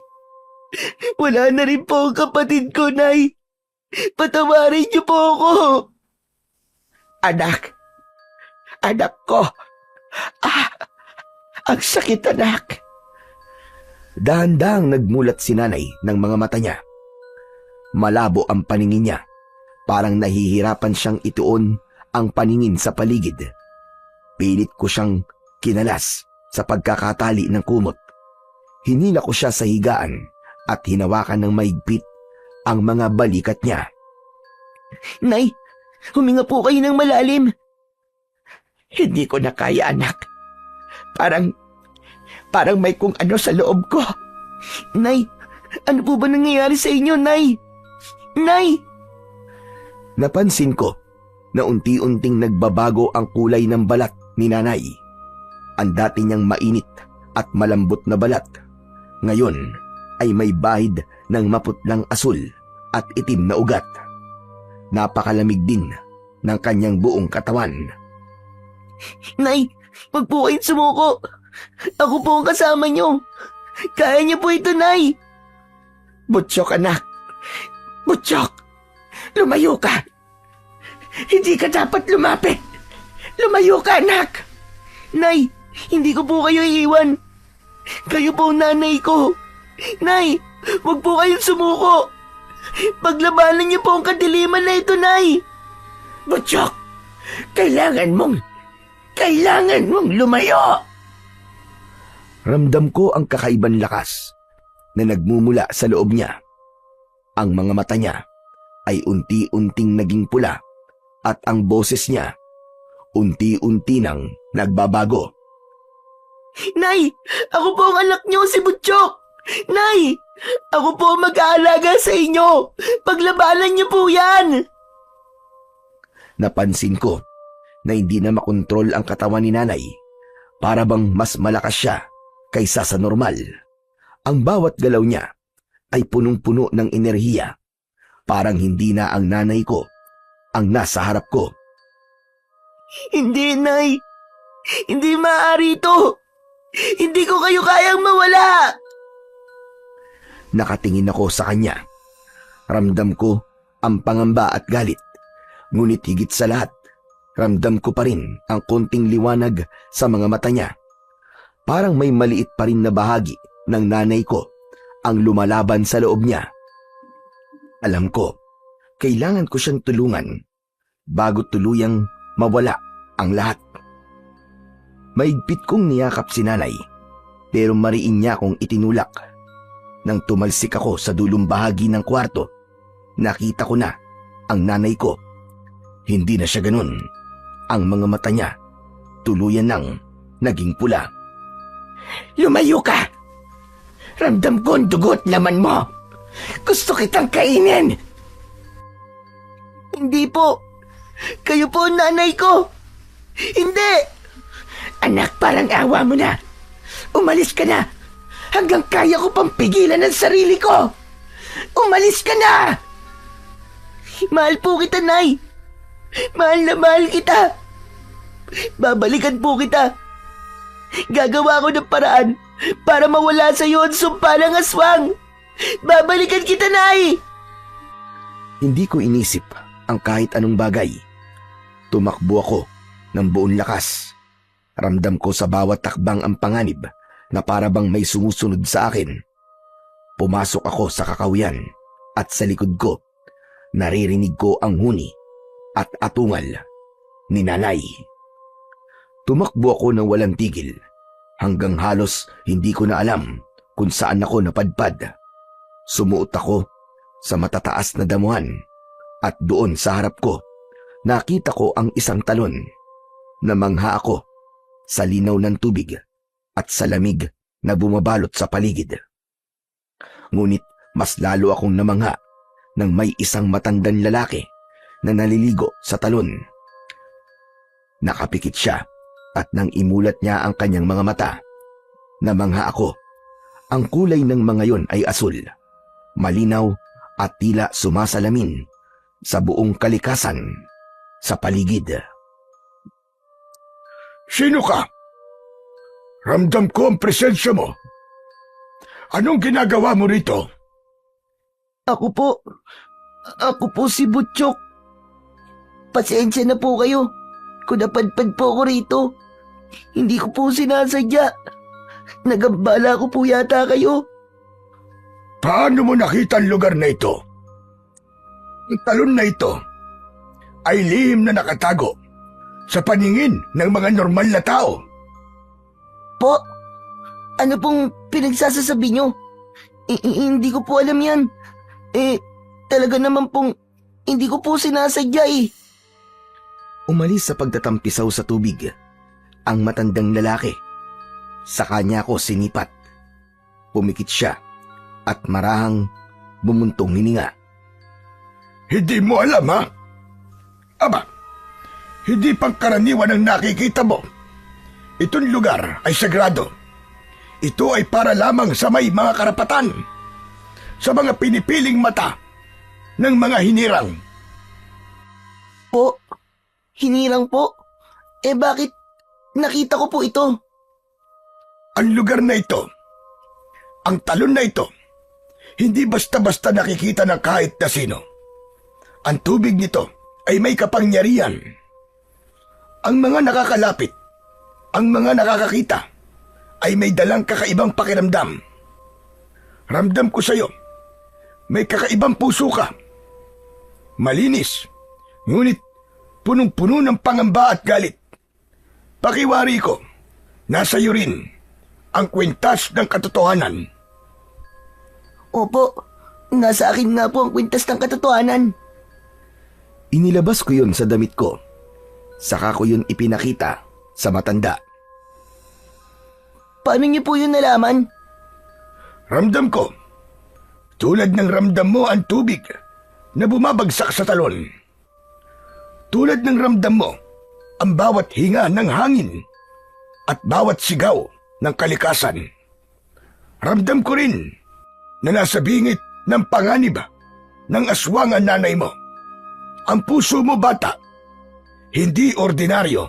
Wala na rin po ang kapatid ko, Nay! Patawarin niyo po ako!
Anak! Anak ko! Ang sakit, anak!
Dahan-dahang nagmulat si nanay ng mga mata niya. Malabo ang paningin niya. Parang nahihirapan siyang ituon ang paningin sa paligid. Pilit ko siyang kinalas sa pagkakatali ng kumot. Hinila ko siya sa higaan at hinawakan ng mahigpit ang mga balikat niya.
Nay, huminga po kayo ng malalim.
Hindi ko na kaya, anak. Parang may kung ano sa loob ko.
Nay, ano po ba nangyayari sa inyo, Nay? Nay!
Napansin ko na unti-unting nagbabago ang kulay ng balat ni nanay. Ang dati niyang mainit at malambot na balat, ngayon ay may bahid ng maputlang asul at itim na ugat. Napakalamig din ng kanyang buong katawan.
Nay, wag po kayong sumuko. Ako po ang kasama niyo. Kaya niyo po ito, Nay.
Butchok, anak. Butchok! Lumayo ka! Hindi ka dapat lumapit! Lumayo ka, anak!
Nay, hindi ko po kayo iiwan. Kayo po ang nanay ko. Nay, wag po kayong sumuko. Paglabanan niyo po ang kadiliman na ito, Nay.
Butchok! Kailangan mong lumayo!
Ramdam ko ang kakaibang lakas na nagmumula sa loob niya. Ang mga mata niya ay unti-unting naging pula at ang boses niya unti-unti nang nagbabago.
Nay, ako po ang anak niyo, si Butchok. Nay, ako po ang mag-aalaga sa inyo. Paglabanan niyo po yan.
Napansin ko na hindi na makontrol ang katawan ni nanay. Para bang mas malakas siya kaysa sa normal. Ang bawat galaw niya ay punong-puno ng enerhiya. Parang hindi na ang nanay ko ang nasa harap ko.
Hindi, Nay. Hindi maaari ito. Hindi ko kayo kayang mawala.
Nakatingin ako sa kanya. Ramdam ko ang pangamba at galit. Ngunit higit sa lahat, ramdam ko pa rin ang konting liwanag sa mga mata niya. Parang may maliit pa rin na bahagi ng nanay ko ang lumalaban sa loob niya. Alam ko, kailangan ko siyang tulungan bago tuluyang mawala ang lahat. Maigpit kong niyakap si nanay, pero mariin niya akong itinulak. Nang tumalsik ako sa dulong bahagi ng kwarto, nakita ko na ang nanay ko. Hindi na siya ganun. Ang mga mata niya, tuluyan nang naging pula.
Lumayo ka! Ramdam ko ang dugot laman mo! Gusto kitang kainin!
Hindi po. Kayo po ang nanay ko. Hindi!
Anak, parang awa mo na! Umalis ka na! Hanggang kaya ko pang pigilan ang sarili ko! Umalis ka na!
Mahal po kita, Nay. Mahal na mahal kita. Babalikan po kita. Gagawa ko ng paraan para mawala sa iyo ang sumpa ng aswang. Babalikan kita, Nay.
Hindi ko inisip ang kahit anong bagay. Tumakbo ako ng buong lakas. Ramdam ko sa bawat takbang ang panganib na para bang may sumusunod sa akin. Pumasok ako sa kakawian at sa likod ko, naririnig ko ang huni at atungal ni nanay. Tumakbo ako ng walang tigil hanggang halos hindi ko na alam kung saan ako napadpad. Sumuot ako sa matataas na damuhan at doon sa harap ko, nakita ko ang isang talon. Namangha ako sa linaw ng tubig at sa lamig na bumabalot sa paligid. Ngunit mas lalo akong namangha nang may isang matandang lalaki na naliligo sa talon. Nakapikit siya at nang imulat niya ang kanyang mga mata, namangha ako. Ang kulay ng mga yon ay asul, malinaw at tila sumasalamin sa buong kalikasan. sa paligid.
Sino ka? Ramdam ko ang presensya mo. Anong ginagawa mo rito?
Ako po si Butchok. Pasensya na po kayo kung napadpad po ako rito. Hindi ko po sinasadya. Nagambala ko po yata kayo.
Paano mo nakita ang lugar na ito? Ang talon na ito ay lihim na nakatago sa paningin ng mga normal na tao.
Po, ano pong pinagsasasabi nyo? Hindi ko po alam yan. Talaga naman pong hindi ko po sinasadya eh.
Umalis sa pagtatampisaw sa tubig ang matandang lalaki. Sa kanya ako sinipat. Pumikit siya at marahang bumuntong hininga.
Hindi mo alam, ha? Aba, hindi pangkaraniwan ang nakikita mo. Itong lugar ay sagrado. Ito ay para lamang sa may mga karapatan, sa mga pinipiling mata ng mga hinirang.
Po, hinirang po? Bakit nakita ko po ito?
Ang lugar na ito, ang talon na ito, hindi basta-basta nakikita ng kahit na sino. Ang tubig nito ay may kapangyarihan. Ang mga nakakalapit, ang mga nakakakita, ay may dalang kakaibang pakiramdam. Ramdam ko sa iyo, may kakaibang puso ka. Malinis, ngunit punong-puno ng pangamba at galit. Pakiwari ko, nasa iyo rin ang kwintas ng katotohanan.
Opo, nasa akin nga po ang kwintas ng katotohanan.
Inilabas ko yun sa damit ko. Saka ko yun ipinakita sa matanda.
Paano niyo po yun nalaman?
Ramdam ko, tulad ng ramdam mo ang tubig na bumabagsak sa talon. Tulad ng ramdam mo ang bawat hinga ng hangin at bawat sigaw ng kalikasan. Ramdam ko rin na nasa bingit ng panganib ng aswang ang nanay mo. Ang puso mo, bata, hindi ordinaryo.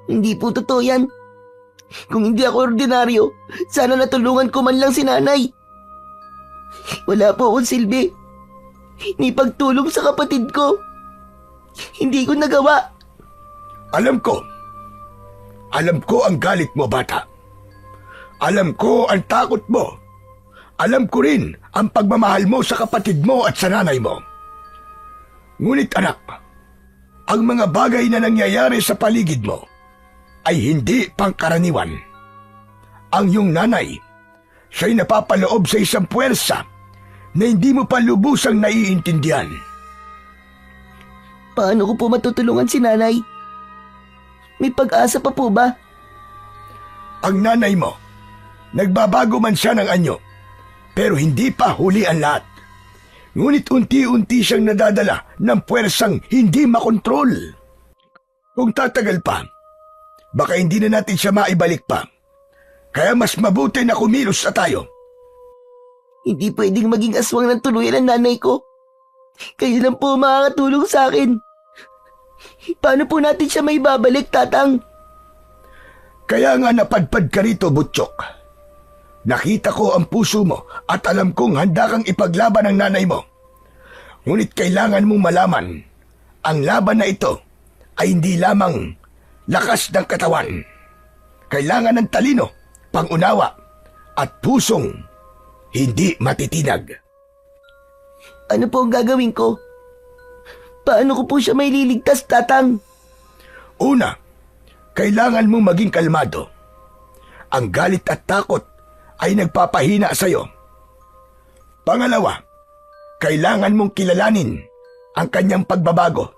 Hindi po totoo yan. Kung hindi ako ordinaryo, sana natulungan ko man lang si nanay. Wala po akong silbi. Ni pagtulong sa kapatid ko. Hindi ko nagawa.
Alam ko ang galit mo, bata. Alam ko ang takot mo. Alam ko rin ang pagmamahal mo sa kapatid mo at sa nanay mo. Ngunit anak, ang mga bagay na nangyayari sa paligid mo ay hindi pangkaraniwan. Ang iyong nanay, siya'y napapaloob sa isang puwersa na hindi mo pa lubusang naiintindihan.
Paano ko po matutulungan si nanay? May pag-asa pa po ba?
Ang nanay mo, nagbabago man siya ng anyo, pero hindi pa huli ang lahat. Ngunit unti-unti siyang nadadala ng puwersang hindi makontrol. Kung tatagal pa, baka hindi na natin siya maibalik pa. Kaya mas mabuti na kumilos na tayo.
Hindi pwedeng maging aswang ng tuluyan ang nanay ko. Kayo lang po makakatulong sa akin. Paano po natin siya may babalik, tatang?
Kaya nga napadpad ka rito, Butchok. Nakita ko ang puso mo at alam kong handa kang ipaglaban ang nanay mo. Ngunit kailangan mong malaman, ang laban na ito ay hindi lamang lakas ng katawan. Kailangan ng talino, pangunawa, at pusong hindi matitinag.
Ano po ang gagawin ko? Paano ko po siya may liligtas, tatang?
Una, kailangan mong maging kalmado. Ang galit at takot ay nagpapahina sa iyo. Pangalawa, kailangan mong kilalanin ang kanyang pagbabago.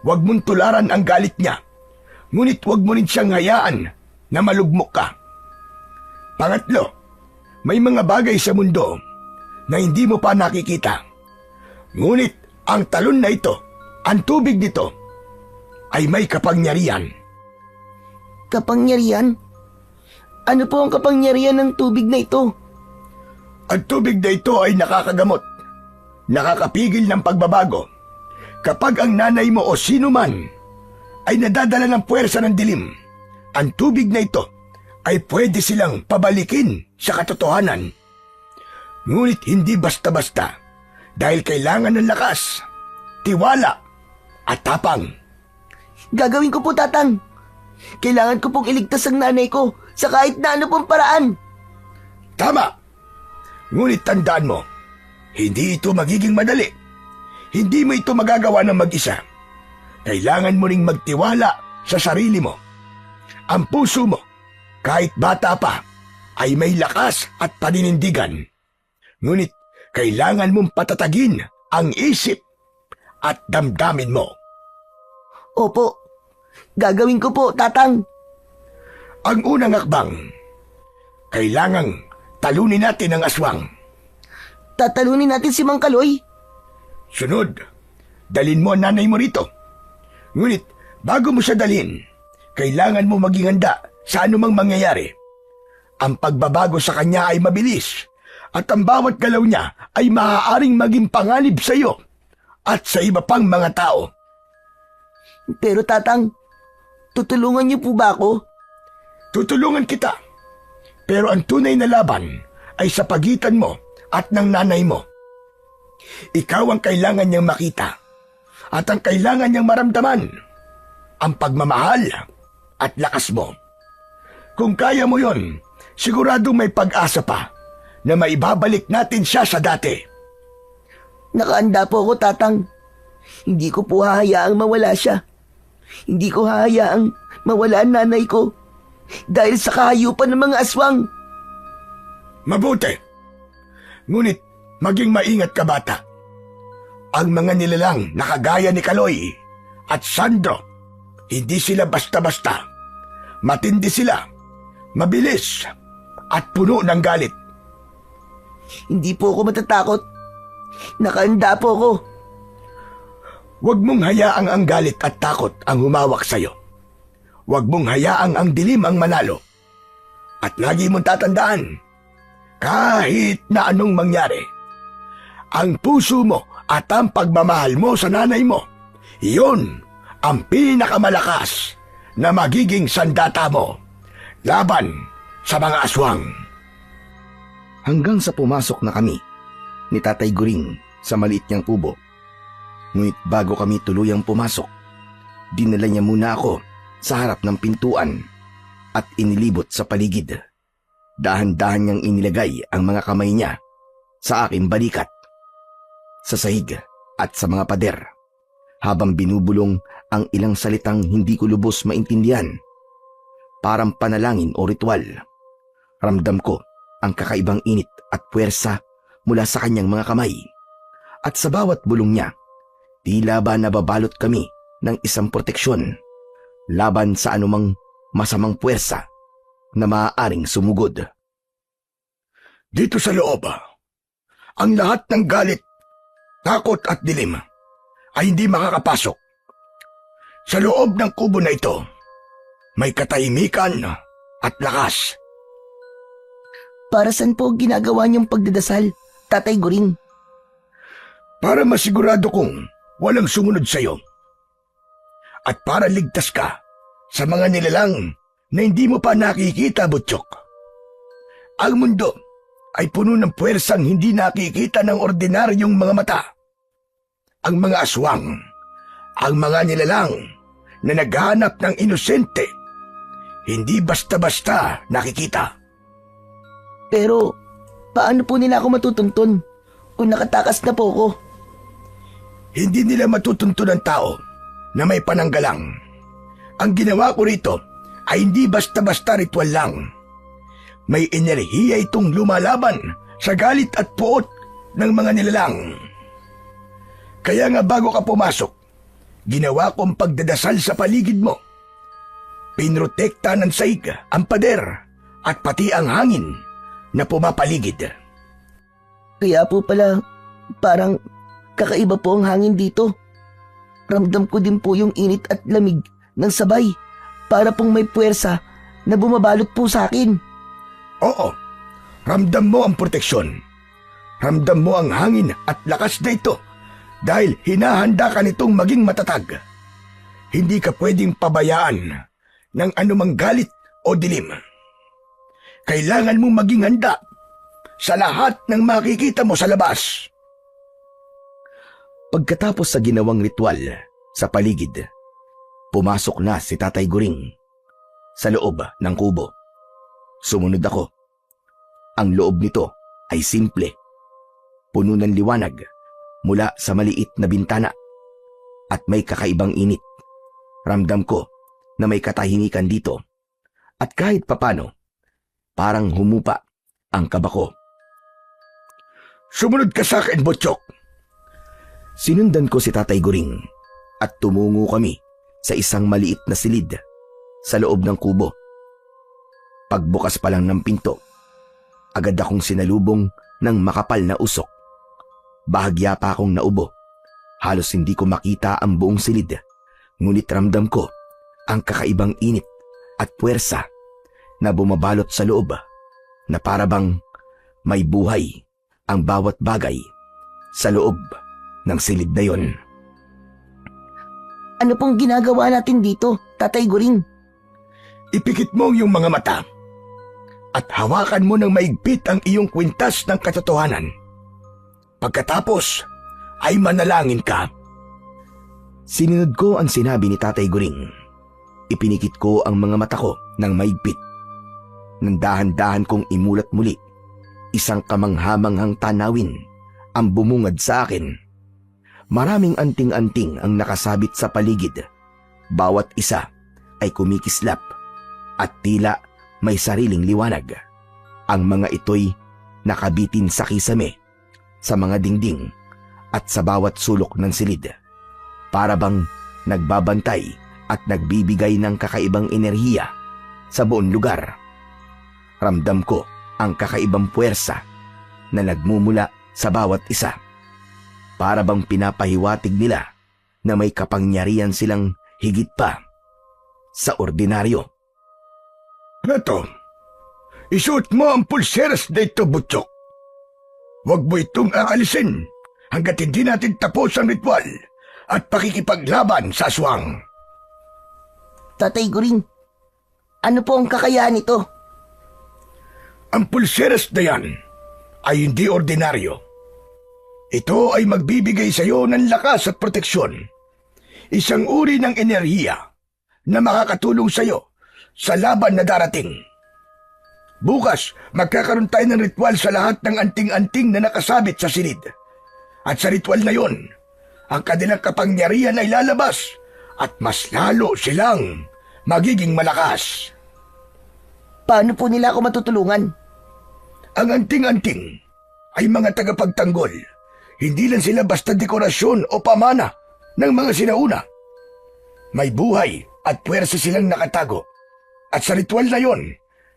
Huwag mong tularan ang galit niya, ngunit huwag mo rin siyang hayaan na malugmok ka. Pangatlo, may mga bagay sa mundo na hindi mo pa nakikita. Ngunit ang talon na ito, ang tubig nito, ay may kapangyarihan.
Kapangyarihan? Ano po ang kapangyarihan ng tubig na ito?
Ang tubig na ito ay nakakagamot, nakakapigil ng pagbabago, Kapag ang nanay mo o sino man ay nadadala ng puwersa ng dilim, ang tubig na ito ay pwede silang pabalikin sa katotohanan. Ngunit hindi basta-basta dahil kailangan ng lakas, tiwala at tapang.
Gagawin ko po, Tatang. Kailangan ko pong iligtas ang nanay ko sa kahit na ano pong paraan.
Tama! Ngunit tandaan mo, hindi ito magiging madali. Hindi mo ito magagawa ng mag-isa. Kailangan mo ring magtiwala sa sarili mo. Ang puso mo, kahit bata pa, ay may lakas at paninindigan. Ngunit kailangan mong patatagin ang isip at damdamin mo.
Opo, gagawin ko po, Tatang.
Ang unang akbang, kailangang talunin natin ang aswang.
Tatalunin natin si Mang Kaloy.
Sunod, dalin mo ang nanay mo rito. Ngunit bago mo siya dalhin, kailangan mo maging handa sa anumang mangyayari. Ang pagbabago sa kanya ay mabilis at ang bawat galaw niya ay maaaring maging panganib sa iyo at sa iba pang mga tao.
Pero Tatang, tutulungan niyo po ba ako?
Tutulungan kita. Pero ang tunay na laban ay sa pagitan mo at ng nanay mo. Ikaw ang kailangan niyang makita at ang kailangan niyang maramdaman, ang pagmamahal at lakas mo. Kung kaya mo yon, sigurado may pag-asa pa na maibabalik natin siya sa dati.
Nakaanda po ako, Tatang. Hindi ko po hahayaang mawala siya. Hindi ko hahayaang mawala ang nanay ko dahil sa kahayupan ng mga aswang.
Mabuti. Ngunit maging maingat ka, bata. Ang mga nilalang na kagaya ni Kaloy at Sandro, hindi sila basta-basta. Matindi sila, mabilis, at puno ng galit.
Hindi po ako matatakot. Nakaanda po ako.
Huwag mong hayaang ang galit at takot ang humawak sa'yo. Huwag mong hayaang ang dilim ang manalo. At lagi mong tatandaan, kahit na anong mangyari, ang puso mo at ang pagmamahal mo sa nanay mo, iyon ang pinakamalakas na magiging sandata mo laban sa mga aswang.
Hanggang sa pumasok na kami ni Tatay Guring sa maliit niyang kubo. Ngunit bago kami tuluyang pumasok, dinala niya muna ako sa harap ng pintuan at inilibot sa paligid. Dahan-dahan niyang inilagay ang mga kamay niya sa aking balikat, sa sahig at sa mga pader, habang binubulong ang ilang salitang hindi ko lubos maintindihan. Parang panalangin o ritual. Ramdam ko ang kakaibang init at puwersa mula sa kanyang mga kamay. At sa bawat bulong niya, tila ba nababalot kami ng isang proteksyon laban sa anumang masamang puwersa na maaaring sumugod.
Dito sa loob, ang lahat ng galit, takot at dilim ay hindi makakapasok. Sa loob ng kubo na ito, may katahimikan at lakas.
Para saan po ginagawa niyong pagdadasal, Tatay Guring?
Para masigurado kong walang sumunod sa'yo. At para ligtas ka sa mga nilalang na hindi mo pa nakikita, Butchok. Ang mundo ay puno ng puwersang hindi nakikita ng ordinaryong mga mata. Ang mga aswang, ang mga nilalang na naghahanap ng inosente, hindi basta-basta nakikita.
Pero paano po nila ako matutuntun kung nakatakas na po ako?
Hindi nila matutuntun ng tao na may pananggalang. Ang ginawa ko rito ay hindi basta-basta ritual lang. May enerhiya itong lumalaban sa galit at puot ng mga nilalang. Kaya nga bago ka pumasok, ginawa kong pagdadasal sa paligid mo. Pinrotekta ng saig ang pader at pati ang hangin na pumapaligid.
Kaya po pala, parang kakaiba po ang hangin dito. Ramdam ko din po yung init at lamig ng sabay, para pong may puwersa na bumabalot po sa akin.
Oo, ramdam mo ang proteksyon. Ramdam mo ang hangin at lakas na ito Dahil hinahanda ka nitong maging matatag. Hindi ka pwedeng pabayaan ng anumang galit o dilim. Kailangan mong maging handa sa lahat ng makikita mo sa labas.
Pagkatapos sa ginawang ritual sa paligid, pumasok na si Tatay Guring sa loob ng kubo. Sumunod ako. Ang loob nito ay simple. Puno ng liwanag mula sa maliit na bintana at may kakaibang init. Ramdam ko na may katahimikan dito at kahit papano, parang humupa ang kaba ko.
Sumunod ka sa akin, Butchok.
Sinundan ko si Tatay Guring at tumungo kami sa isang maliit na silid sa loob ng kubo. Pagbukas pa lang ng pinto, agad akong sinalubong ng makapal na usok. Bahagya pa akong naubo. Halos hindi ko makita ang buong silid, ngunit ramdam ko ang kakaibang init at puwersa na bumabalot sa loob na parabang may buhay ang bawat bagay sa loob ng silid na yon.
Ano pong ginagawa natin dito, Tatay Guring?
Ipikit mo yung mga mata at hawakan mo ng maigpit ang iyong kwintas ng katotohanan. Pagkatapos ay manalangin ka.
Sinunod ko ang sinabi ni Tatay Guring. Ipinikit ko ang mga mata ko ng maigpit. Nang dahan-dahan kong imulat muli, isang kamanghamanghang tanawin ang bumungad sa akin. Maraming anting-anting ang nakasabit sa paligid. Bawat isa ay kumikislap at tila may sariling liwanag. Ang mga ito'y nakabitin sa kisame, sa mga dingding at sa bawat sulok ng silid. Para bang nagbabantay at nagbibigay ng kakaibang enerhiya sa buong lugar. Ramdam ko ang kakaibang puwersa na nagmumula sa bawat isa. Para bang pinapahiwatig nila na may kapangyarihan silang higit pa sa ordinaryo.
Eto, isuot mo ang pulseras dito, Butchok. Huwag mo itong aalisin hanggat hindi natin tapos ang ritual at pakikipaglaban sa aswang.
Tatay Guring, ano po ang kakayahan nito?
Ang pulseras na yan ay hindi ordinaryo. Ito ay magbibigay sa iyo ng lakas at proteksyon. Isang uri ng enerhiya na makakatulong sa iyo sa laban na darating. Bukas, magkakaroon tayo ng ritual sa lahat ng anting-anting na nakasabit sa silid. At sa ritual na yon, ang kanilang kapangyarihan ay lalabas at mas lalo silang magiging malakas.
Paano po nila ako matutulungan?
Ang anting-anting ay mga tagapagtanggol. Hindi lang sila basta dekorasyon o pamana ng mga sinauna. May buhay at puwersa silang nakatago. At sa ritual na yon,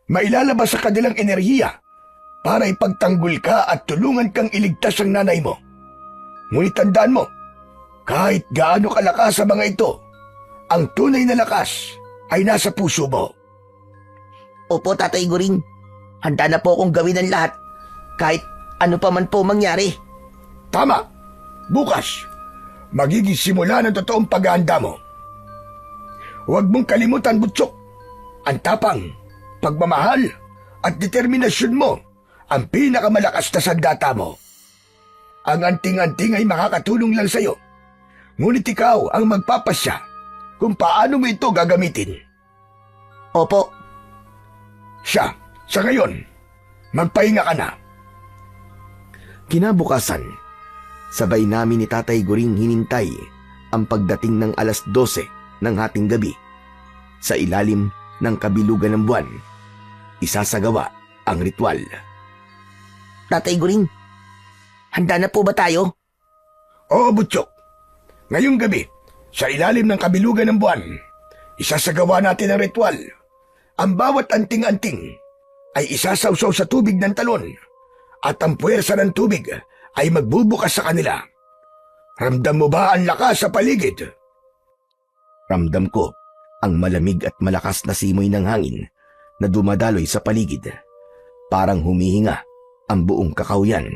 mailalabas sa kanilang enerhiya para ipagtanggol ka at tulungan kang iligtas ang nanay mo. Ngunit tandaan mo, kahit gaano kalakas sa mga ito, ang tunay na lakas ay nasa puso mo.
Opo, Tatay Guring. Handa na po akong gawin ang lahat, kahit ano pa man po mangyari.
Tama! Bukas, magiging simula ng totoong paghahanda mo. Huwag mong kalimutan, Butchok, ang tapang, pagmamahal at determinasyon mo ang pinakamalakas na sandata mo. Ang anting-anting ay makakatulong lang sa iyo, ngunit ikaw ang magpapasya kung paano mo ito gagamitin.
Opo.
Siya, sa ngayon, magpahinga ka na.
Kinabukasan, sabay namin ni Tatay Guring hinintay ang pagdating ng 12:00 ng hating gabi. Sa ilalim ng kabilugan ng buwan, isasagawa ang ritual.
Tatay Guring, handa na po ba tayo?
Oo, Butchok. Ngayong gabi, sa ilalim ng kabilugan ng buwan, isasagawa natin ang ritual. Ang bawat anting-anting ay isasawsaw sa tubig ng talon at ang puwersa ng tubig ay magbubukas sa kanila. Ramdam mo ba ang lakas sa paligid?
Ramdam ko ang malamig at malakas na simoy ng hangin na dumadaloy sa paligid. Parang humihinga ang buong kakauyan.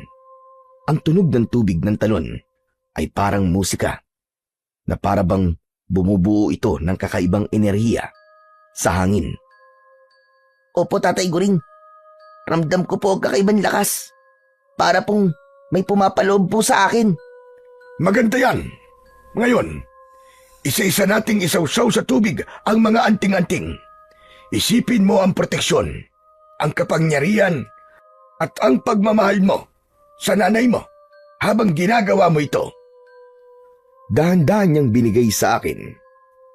Ang tunog ng tubig ng talon ay parang musika na parabang bumubuo ito ng kakaibang enerhiya sa hangin.
Opo, Tatay Guring. Ramdam ko po ang kakaibang lakas. Para pong may pumapaloob po sa akin.
Maganda yan. Ngayon, isa-isa nating isawsaw sa tubig ang mga anting-anting. Isipin mo ang proteksyon, ang kapangyarihan, at ang pagmamahal mo sa nanay mo habang ginagawa mo ito.
Dahan-dahan niyang binigay sa akin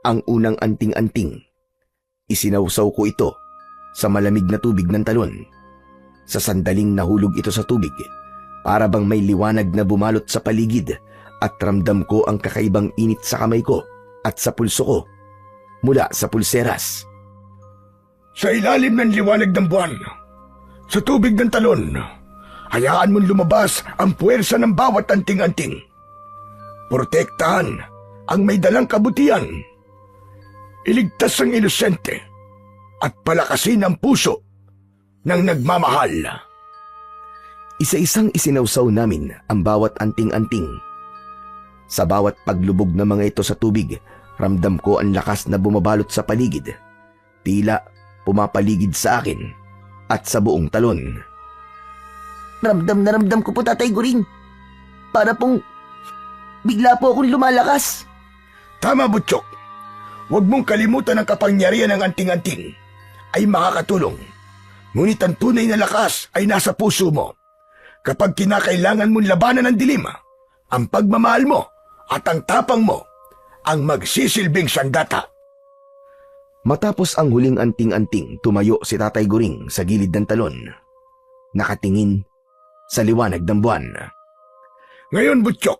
ang unang anting-anting. Isinawsaw ko ito sa malamig na tubig ng talon. Sa sandaling nahulog ito sa tubig, para bang may liwanag na bumalot sa paligid at ramdam ko ang kakaibang init sa kamay ko at sa pulso ko mula sa pulseras.
Sa ilalim ng liwanag ng buwan, sa tubig ng talon, hayaan mong lumabas ang puwersa ng bawat anting-anting. Protektahan ang may dalang kabutihan. Iligtas ang inosente at palakasin ang puso ng nagmamahal.
Isa-isang isinawsaw namin ang bawat anting-anting. Sa bawat paglubog ng mga ito sa tubig, ramdam ko ang lakas na bumabalot sa paligid. Tila pumapaligid sa akin at sa buong talon.
Ramdam na ramdam ko po, Tatay Guring. Para pong bigla po akong lumalakas.
Tama, Butchok. Huwag mong kalimutan ang kapangyarihan ng anting-anting ay makakatulong. Ngunit ang tunay na lakas ay nasa puso mo. Kapag kinakailangan mong labanan ng dilim, ang pagmamahal mo at ang tapang mo ang magsisilbing sandata.
Matapos ang huling anting-anting, tumayo si Tatay Guring sa gilid ng talon. Nakatingin sa liwanag ng buwan.
Ngayon, Butchok,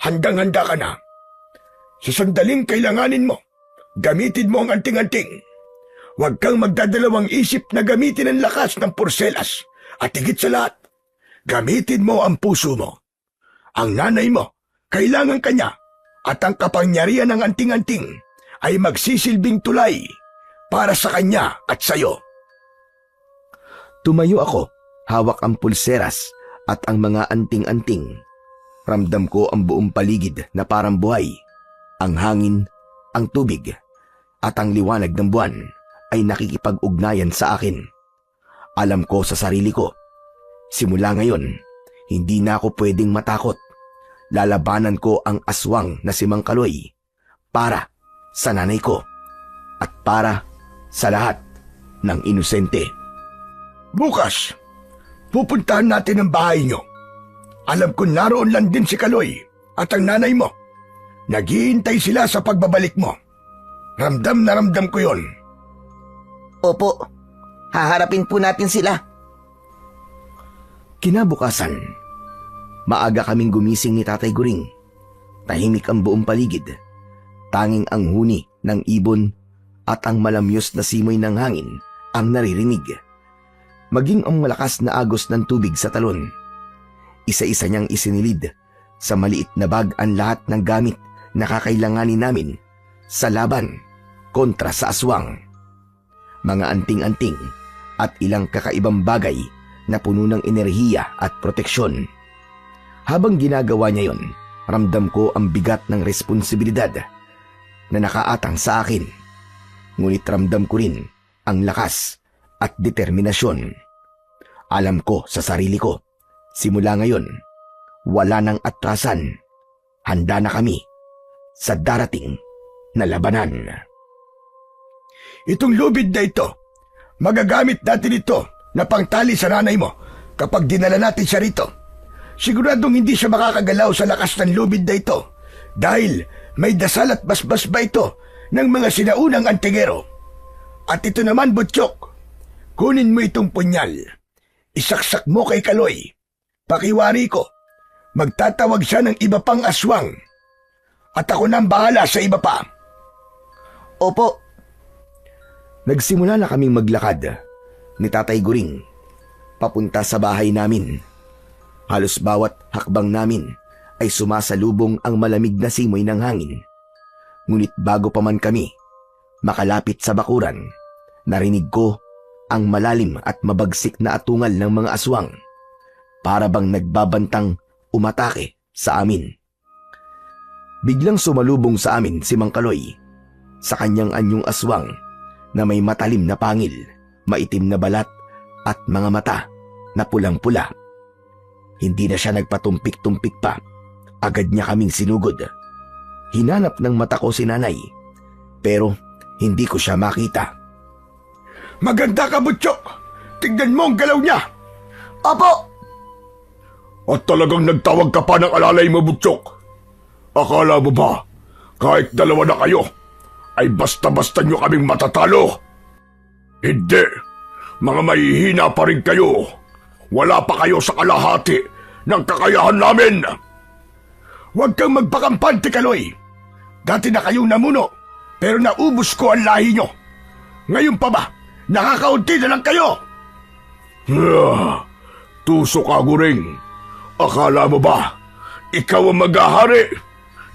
handang-handa ka na. Sa sandaling kailanganin mo, gamitin mo ang anting-anting. Huwag kang magdadalawang isip na gamitin ang lakas ng porselas. At higit sa lahat, gamitin mo ang puso mo. Ang nanay mo, kailangan kanya. At ang kapangyarihan ng anting-anting ay magsisilbing tulay para sa kanya at sayo.
Tumayo ako, hawak ang pulseras at ang mga anting-anting. Ramdam ko ang buong paligid na parang buhay. Ang hangin, ang tubig, at ang liwanag ng buwan ay nakikipag-ugnayan sa akin. Alam ko sa sarili ko, simula ngayon, hindi na ako pwedeng matakot. Lalabanan ko ang aswang na si Mang Kaloy para sa nanay ko at para sa lahat ng inosente.
Bukas, pupuntahan natin ang bahay nyo. Alam ko naroon lang din si Kaloy at ang nanay mo. Naghihintay sila sa pagbabalik mo. Ramdam na ramdam ko yon.
Opo, haharapin po natin sila.
Kinabukasan, maaga kaming gumising ni Tatay Guring. Tahimik ang buong paligid. Tanging ang huni ng ibon at ang malamyos na simoy ng hangin ang naririnig. Maging ang malakas na agos ng tubig sa talon. Isa-isa niyang isinilid sa maliit na bag ang lahat ng gamit na kakailanganin namin sa laban kontra sa aswang. Mga anting-anting at ilang kakaibang bagay na puno ng enerhiya at proteksyon. Habang ginagawa niya yon, ramdam ko ang bigat ng responsibilidad na nakaatang sa akin. Ngunit ramdam ko rin ang lakas at determinasyon. Alam ko sa sarili ko, simula ngayon, wala nang atrasan. Handa na kami sa darating na labanan.
Itong lubid na ito, magagamit natin ito na pangtali sa nanay mo kapag dinala natin siya rito. Siguradong hindi siya makakagalaw sa lakas ng lubid na ito dahil may dasal at basbas ba ito ng mga sinaunang antingero. At ito naman, Butchok, kunin mo itong punyal. Isaksak mo kay Kaloy. Pakiwari ko, magtatawag siya ng iba pang aswang. At ako nang bahala sa iba pa.
Opo.
Nagsimula na kaming maglakad ni Tatay Guring papunta sa bahay namin. Halos bawat hakbang namin ay sumasalubong ang malamig na simoy ng hangin. Ngunit bago pa man kami makalapit sa bakuran, narinig ko ang malalim at mabagsik na atungal ng mga aswang, para bang nagbabantang umatake sa amin. Biglang sumalubong sa amin si Mang Kaloy sa kanyang anyong aswang na may matalim na pangil, maitim na balat at mga mata na pulang-pula. Hindi na siya nagpatumpik-tumpik pa. Agad niya kaming sinugod. Hinanap ng mata ko si nanay, pero hindi ko siya makita.
Maganda ka, Butchok! Tignan mo ang galaw niya!
Opo!
At talagang nagtawag ka pa ng alalay mo, Butchok. Akala mo ba, kahit dalawa na kayo, ay basta-basta nyo kaming matatalo? Hindi. Mga mahihina pa rin kayo. Wala pa kayo sa kalahati ng kakayahan namin. Huwag kang magpakampante, Kaloy. Dati na kayong namuno, pero naubos ko ang lahi nyo. Ngayon pa ba, nakakaunti na lang kayo? Tuso ka, Guring. Akala mo ba, ikaw ang mag-ahari?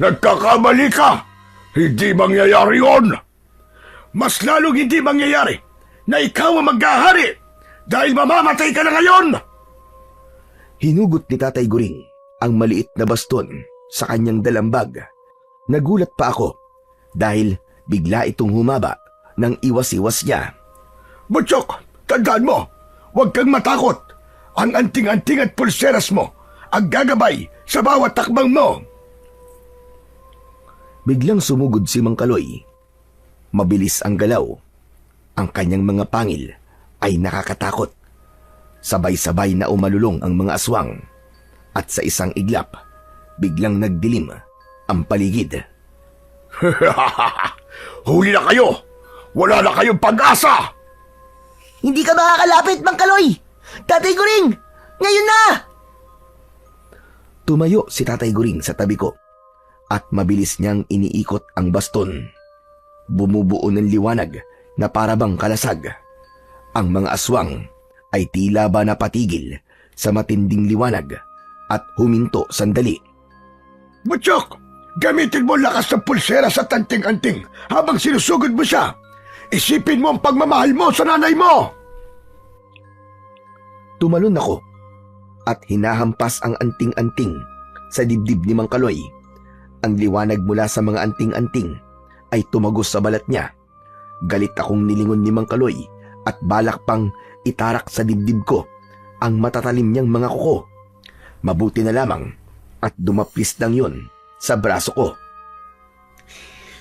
Nagkakamali ka! Hindi mangyayari yon! Mas lalong hindi mangyayari na ikaw ang mag-ahari dahil mamamatay ka na ngayon!
Hinugot ni Tatay Guring ang maliit na baston sa kanyang dalambag. Nagulat pa ako dahil bigla itong humaba ng iwas-iwas niya.
Butchok, tandaan mo, huwag kang matakot. Ang anting-anting at pulseras mo ang gagabay sa bawat takbang mo.
Biglang sumugod si Mang Kaloy. Mabilis ang galaw. Ang kanyang mga pangil ay nakakatakot. Sabay-sabay na umalulong ang mga aswang. At sa isang iglap, biglang nagdilim ang paligid.
Huli na kayo! Wala na kayong pag-asa!
Hindi ka makakalapit, Mang Kaloy! Tatay Guring! Ngayon na!
Tumayo si Tatay Guring sa tabi ko at mabilis niyang iniikot ang baston. Bumubuo ng liwanag na parabang kalasag. Ang mga aswang ay tila ba napatigil sa matinding liwanag at huminto sandali.
Butchok, gamitin mo lakas ng pulseras at anting-anting habang sinusugod mo siya. Isipin mo ang pagmamahal mo sa nanay mo!
Tumalon ako at hinahampas ang anting-anting sa dibdib ni Mang Kaloy. Ang liwanag mula sa mga anting-anting ay tumagos sa balat niya. Galit akong nilingon ni Mang Kaloy at balak pang itarak sa dibdib ko ang matatalim niyang mga kuko. Mabuti na lamang at dumaplis lang yun sa braso ko.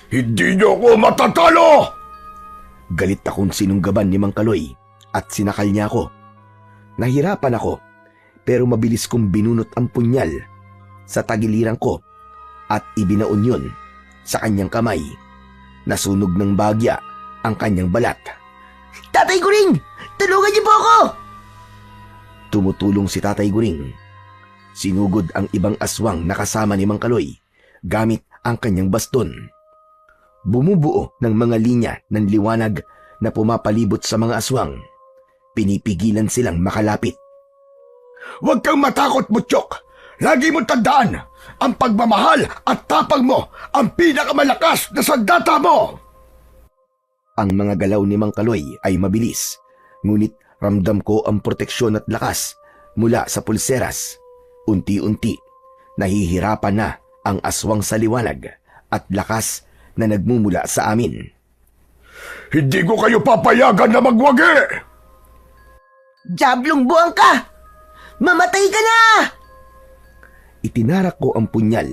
Hindi niyo ako matatalo!
Galit akong sinunggaban ni Mang Kaloy at sinakal niya ako. Nahirapan ako pero mabilis kong binunot ang punyal sa tagiliran ko at ibinaon yun sa kanyang kamay. Nasunog ng bagya ang kanyang balat.
Tatay Guring! Tulungan niyo po ako!
Tumutulong si Tatay Guring. Sinugod ang ibang aswang na kasama ni Mang Kaloy gamit ang kanyang baston. Bumubuo ng mga linya ng liwanag na pumapalibot sa mga aswang. Pinipigilan silang makalapit.
Huwag kang matakot, Butchok! Lagi mong tandaan, ang pagmamahal at tapang mo ang pinakamalakas na sandata mo!
Ang mga galaw ni Mang Kaloy ay mabilis, ngunit ramdam ko ang proteksyon at lakas mula sa pulseras. Unti-unti, nahihirapan na ang aswang sa liwanag at lakas na nagmumula sa amin.
Hindi ko kayo papayagan na magwagi!
Diablong buwang ka! Mamatay ka na!
Itinarak ko ang punyal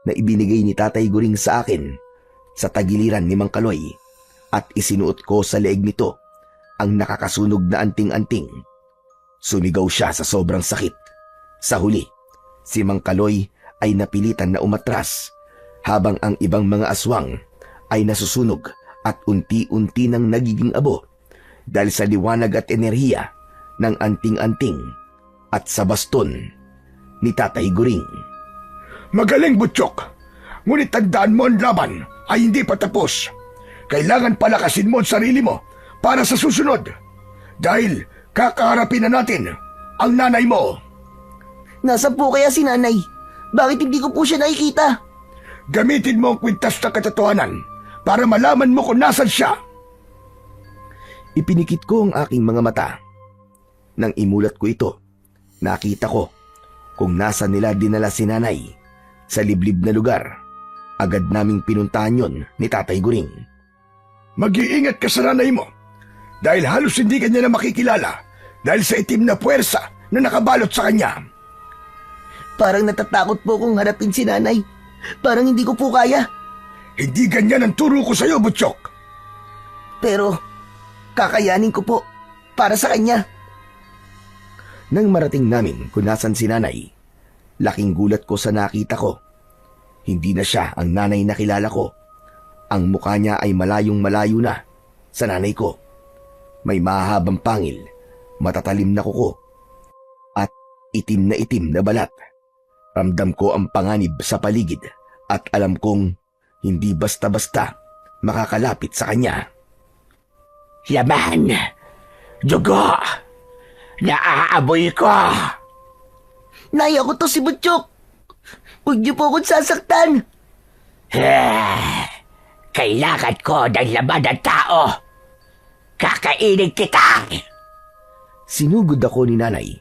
na ibinigay ni Tatay Guring sa akin sa tagiliran ni Mang Kaloy at isinuot ko sa leeg nito ang nakakasunog na anting-anting. Sumigaw siya sa sobrang sakit. Sa huli, si Mang Kaloy ay napilitan na umatras habang ang ibang mga aswang ay nasusunog at unti-unti nang nagiging abo dahil sa liwanag at enerhiya ng anting-anting at sa baston ni Tatay Guring.
Magaling, Butchok! Ngunit tandaan mo ang laban ay hindi pa tapos. Kailangan palakasin mo ang sarili mo para sa susunod. Dahil kakaharapin na natin ang nanay mo.
Nasaan po kaya si nanay? Bakit hindi ko po siya nakikita?
Gamitin mo ang kwintas na katotohanan para malaman mo kung nasan siya.
Ipinikit ko ang aking mga mata. Nang imulat ko ito, nakita ko kung nasa nila dinala si nanay sa liblib na lugar. Agad naming pinuntahan yon ni Tatay Guring.
Mag-iingat ka sa nanay mo dahil halos hindi ka niya na makikilala dahil sa itim na puwersa na nakabalot sa kanya.
Parang natatakot po kong harapin si nanay. Parang hindi ko po kaya.
Hindi ganyan ang turo ko sa'yo, Butchok.
Pero kakayanin ko po para sa kanya.
Nang marating namin kung nasan si nanay, laking gulat ko sa nakita ko. Hindi na siya ang nanay na kilala ko. Ang mukha niya ay malayong malayo na sa nanay ko. May mahabang pangil, matatalim na kuko, at itim na balat. Ramdam ko ang panganib sa paligid at alam kong hindi basta-basta makakalapit sa kanya.
Laman! Dugo! Naaaboy ko!
Nay, ako to si Butchok. Huwag niyo po akong sasaktan.
Kailangan ko ng laman ng tao. Kakainin kita!
Sinugod ako ni nanay.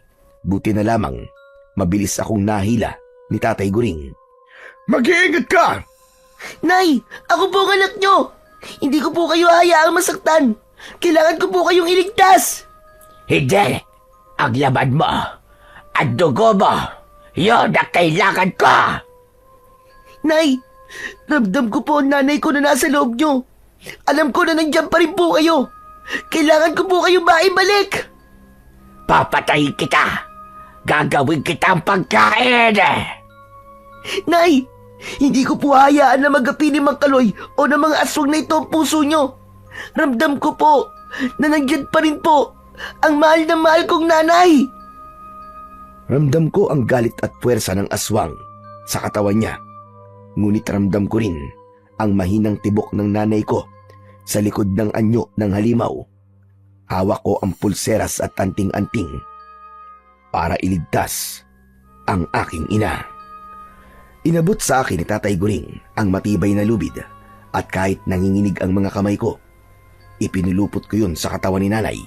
Buti na lamang, mabilis akong nahila ni Tatay Guring.
Mag-iingat ka!
Nay, ako po ang anak niyo. Hindi ko po kayo hayaang masaktan. Kailangan ko po kayong iligtas.
Hindi! Ang laman mo, ang dugo mo, yun ang kailangan ko!
Nay, ramdam ko po ang nanay ko na nasa loob niyo. Alam ko na nandiyan pa rin po kayo. Kailangan ko po kayo maibalik.
Papatayin kita! Gagawin kitang pagkain!
Nay, hindi ko po hayaan na magapi ni Mang Kaloy o ng mga aswang na ito ang puso niyo. Ramdam ko po na nandiyan pa rin po ang mahal na mahal kong nanay.
Ramdam ko ang galit at puwersa ng aswang sa katawan niya. Ngunit ramdam ko rin ang mahinang tibok ng nanay ko sa likod ng anyo ng halimaw. Hawak ko ang pulseras at anting-anting para iligtas ang aking ina. Inabot sa akin ni Tatay Guring ang matibay na lubid at kahit nanginginig ang mga kamay ko, ipinulupot ko yun sa katawan ni nanay.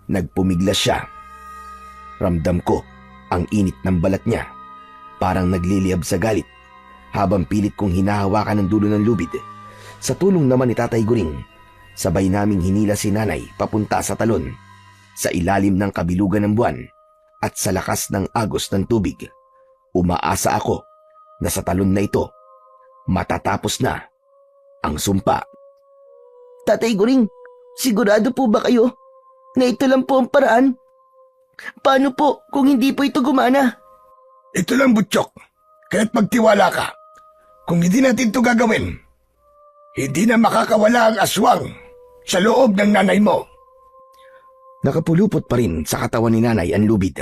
Nagpumiglas siya. Ramdam ko ang init ng balat niya. Parang nagliliyab sa galit habang pilit kong hinahawakan ang dulo ng lubid. Sa tulong naman ni Tatay Guring, sabay naming hinila si nanay papunta sa talon, sa ilalim ng kabilugan ng buwan at sa lakas ng agos ng tubig. Umaasa ako na sa talon na ito, matatapos na ang sumpa.
Tatay Guring, sigurado po ba kayo na ito lang po ang paraan? Paano po kung hindi po ito gumana?
Ito lang, Butchok. Kaya't magtiwala ka. Kung hindi natin ito gagawin, hindi na makakawala ang aswang sa loob ng nanay mo.
Nakapulupot pa rin sa katawan ni nanay ang lubid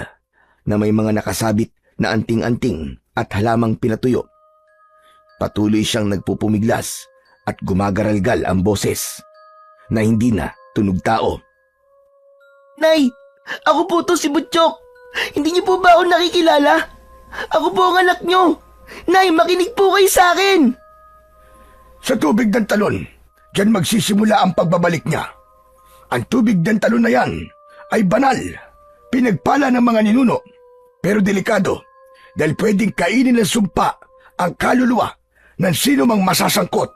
na may mga nakasabit na anting-anting at halamang pinatuyo. Patuloy siyang nagpupumiglas at gumagaralgal ang boses na hindi na tunog tao.
Nay, ako po to si Butchok. Hindi niyo po ba ako nakikilala? Ako po ang anak niyo. Nay, makinig po kayo sa akin.
Sa tubig ng talon, diyan magsisimula ang pagbabalik niya. Ang tubig ng talon na yan ay banal, pinagpala ng mga ninuno, pero delikado dahil pwedeng kainin ng sumpa ang kaluluwa ng sino mang masasangkot.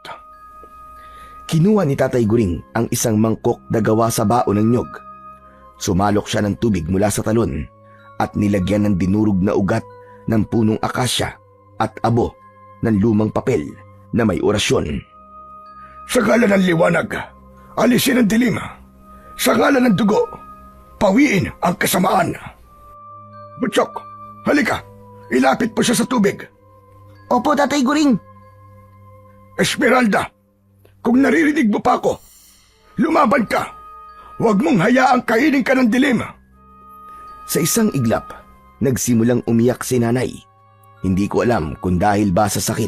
Kinuha ni Tatay Guring ang isang mangkok na gawa sa baon ng nyog. Sumalok siya ng tubig mula sa talon at nilagyan ng dinurog na ugat ng punong akasya at abo ng lumang papel na may orasyon.
Sa ngalan ng liwanag, alisin ang dilim. Sa ngalan ng dugo, pawiin ang kasamaan. Butchok, halika, ilapit mo siya sa tubig.
Opo, Tatay Guring.
Esmeralda, kung naririnig mo pa ako, lumaban ka. Huwag mong hayaang kainin ka ng dilim.
Sa isang iglap, nagsimulang umiyak si nanay. Hindi ko alam kung dahil ba sa sakit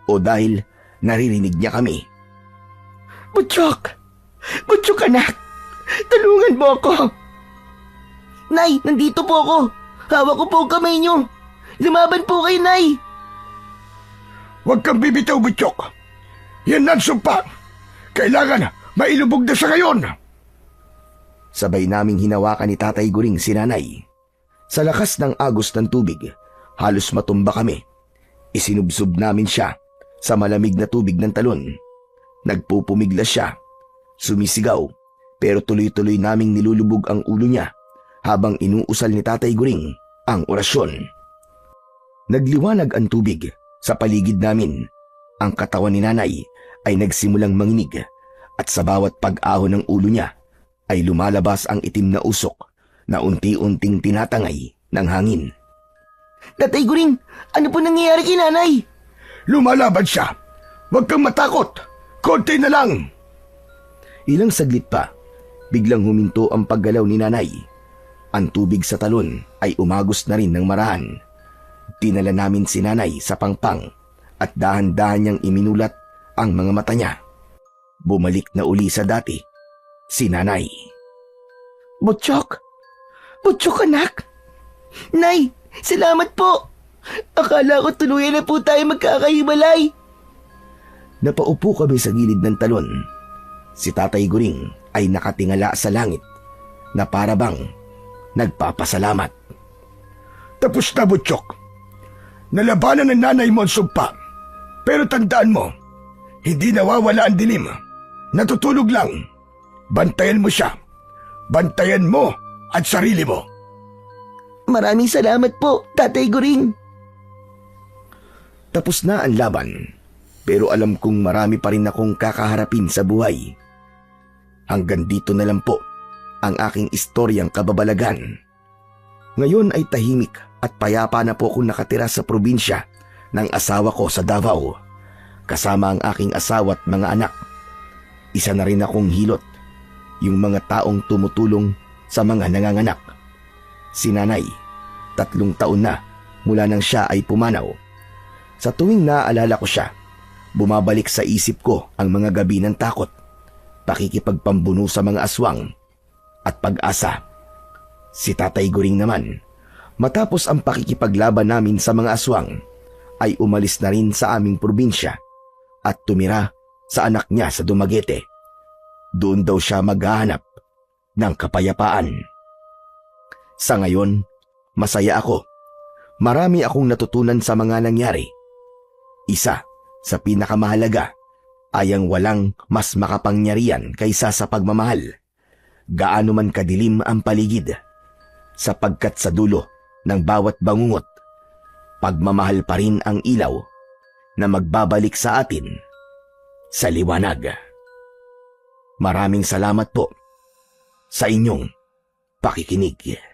o dahil naririnig niya kami.
Butchok! Butchok, anak! Tulungan mo ako! Nay, nandito po ako. Hawak ko po ang kamay niyo. Lumaban po kayo, Nay.
Huwag kang bibitaw, Butchok. Yan ang sumpa. Kailangan mailubog na sa ngayon.
Sabay naming hinawakan ni Tatay Guring si nanay. Sa lakas ng agos ng tubig, halos matumba kami. Isinubsob namin siya sa malamig na tubig ng talon. Nagpupumiglas siya, sumisigaw, pero tuloy-tuloy naming nilulubog ang ulo niya habang inuusal ni Tatay Guring ang orasyon. Nagliwanag ang tubig sa paligid namin. Ang katawan ni Nanay ay nagsimulang manginig at sa bawat pag-ahon ng ulo niya ay lumalabas ang itim na usok na unti-unting tinatangay ng hangin.
Tatay Guring, ano po nangyayari kay Nanay?
Lumalaban siya! Huwag kang matakot! Konti na lang!
Ilang saglit pa, biglang huminto ang paggalaw ni Nanay. Ang tubig sa talon ay umagos na rin ng marahan. Dinala namin si Nanay sa pangpang at dahan-dahan niyang iminulat ang mga mata niya. Bumalik na uli sa dati si Nanay.
Butchok! Butchok, anak! Nay, salamat po! Akala ko tuluyan na po tayo magkakahiwalay.
Napaupo kami sa gilid ng talon. Si Tatay Guring ay nakatingala sa langit na para bang nagpapasalamat.
Tapos na, Butchok. Nalabanan ng nanay mo ang sumpa. Pero tandaan mo, hindi nawawala ang dilim. Natutulog lang. Bantayan mo siya. Bantayan mo at sarili mo.
Maraming salamat po, Tatay Guring.
Tapos na ang laban, pero alam kong marami pa rin akong kakaharapin sa buhay. Hanggang dito na lang po ang aking istoryang kababalagan. Ngayon ay tahimik at payapa na po akong nakatira sa probinsya ng asawa ko sa Davao, kasama ang aking asawa at mga anak. Isa na rin akong hilot, yung mga taong tumutulong sa mga nanganganak. Si Nanay, 3 taon na mula nang siya ay pumanaw. Sa tuwing naaalala ko siya, bumabalik sa isip ko ang mga gabi ng takot, pakikipagpambuno sa mga aswang, at pag-asa. Si Tatay Guring naman, matapos ang pakikipaglaban namin sa mga aswang, ay umalis na rin sa aming probinsya at tumira sa anak niya sa Dumaguete. Doon daw siya maghahanap ng kapayapaan. Sa ngayon, masaya ako. Marami akong natutunan sa mga nangyari. Isa sa pinakamahalaga ay ang walang mas makapangyarihan kaysa sa pagmamahal. Gaano man kadilim ang paligid, sapagkat sa dulo ng bawat bangungot, pagmamahal pa rin ang ilaw na magbabalik sa atin sa liwanag. Maraming salamat po sa inyong pakikinig.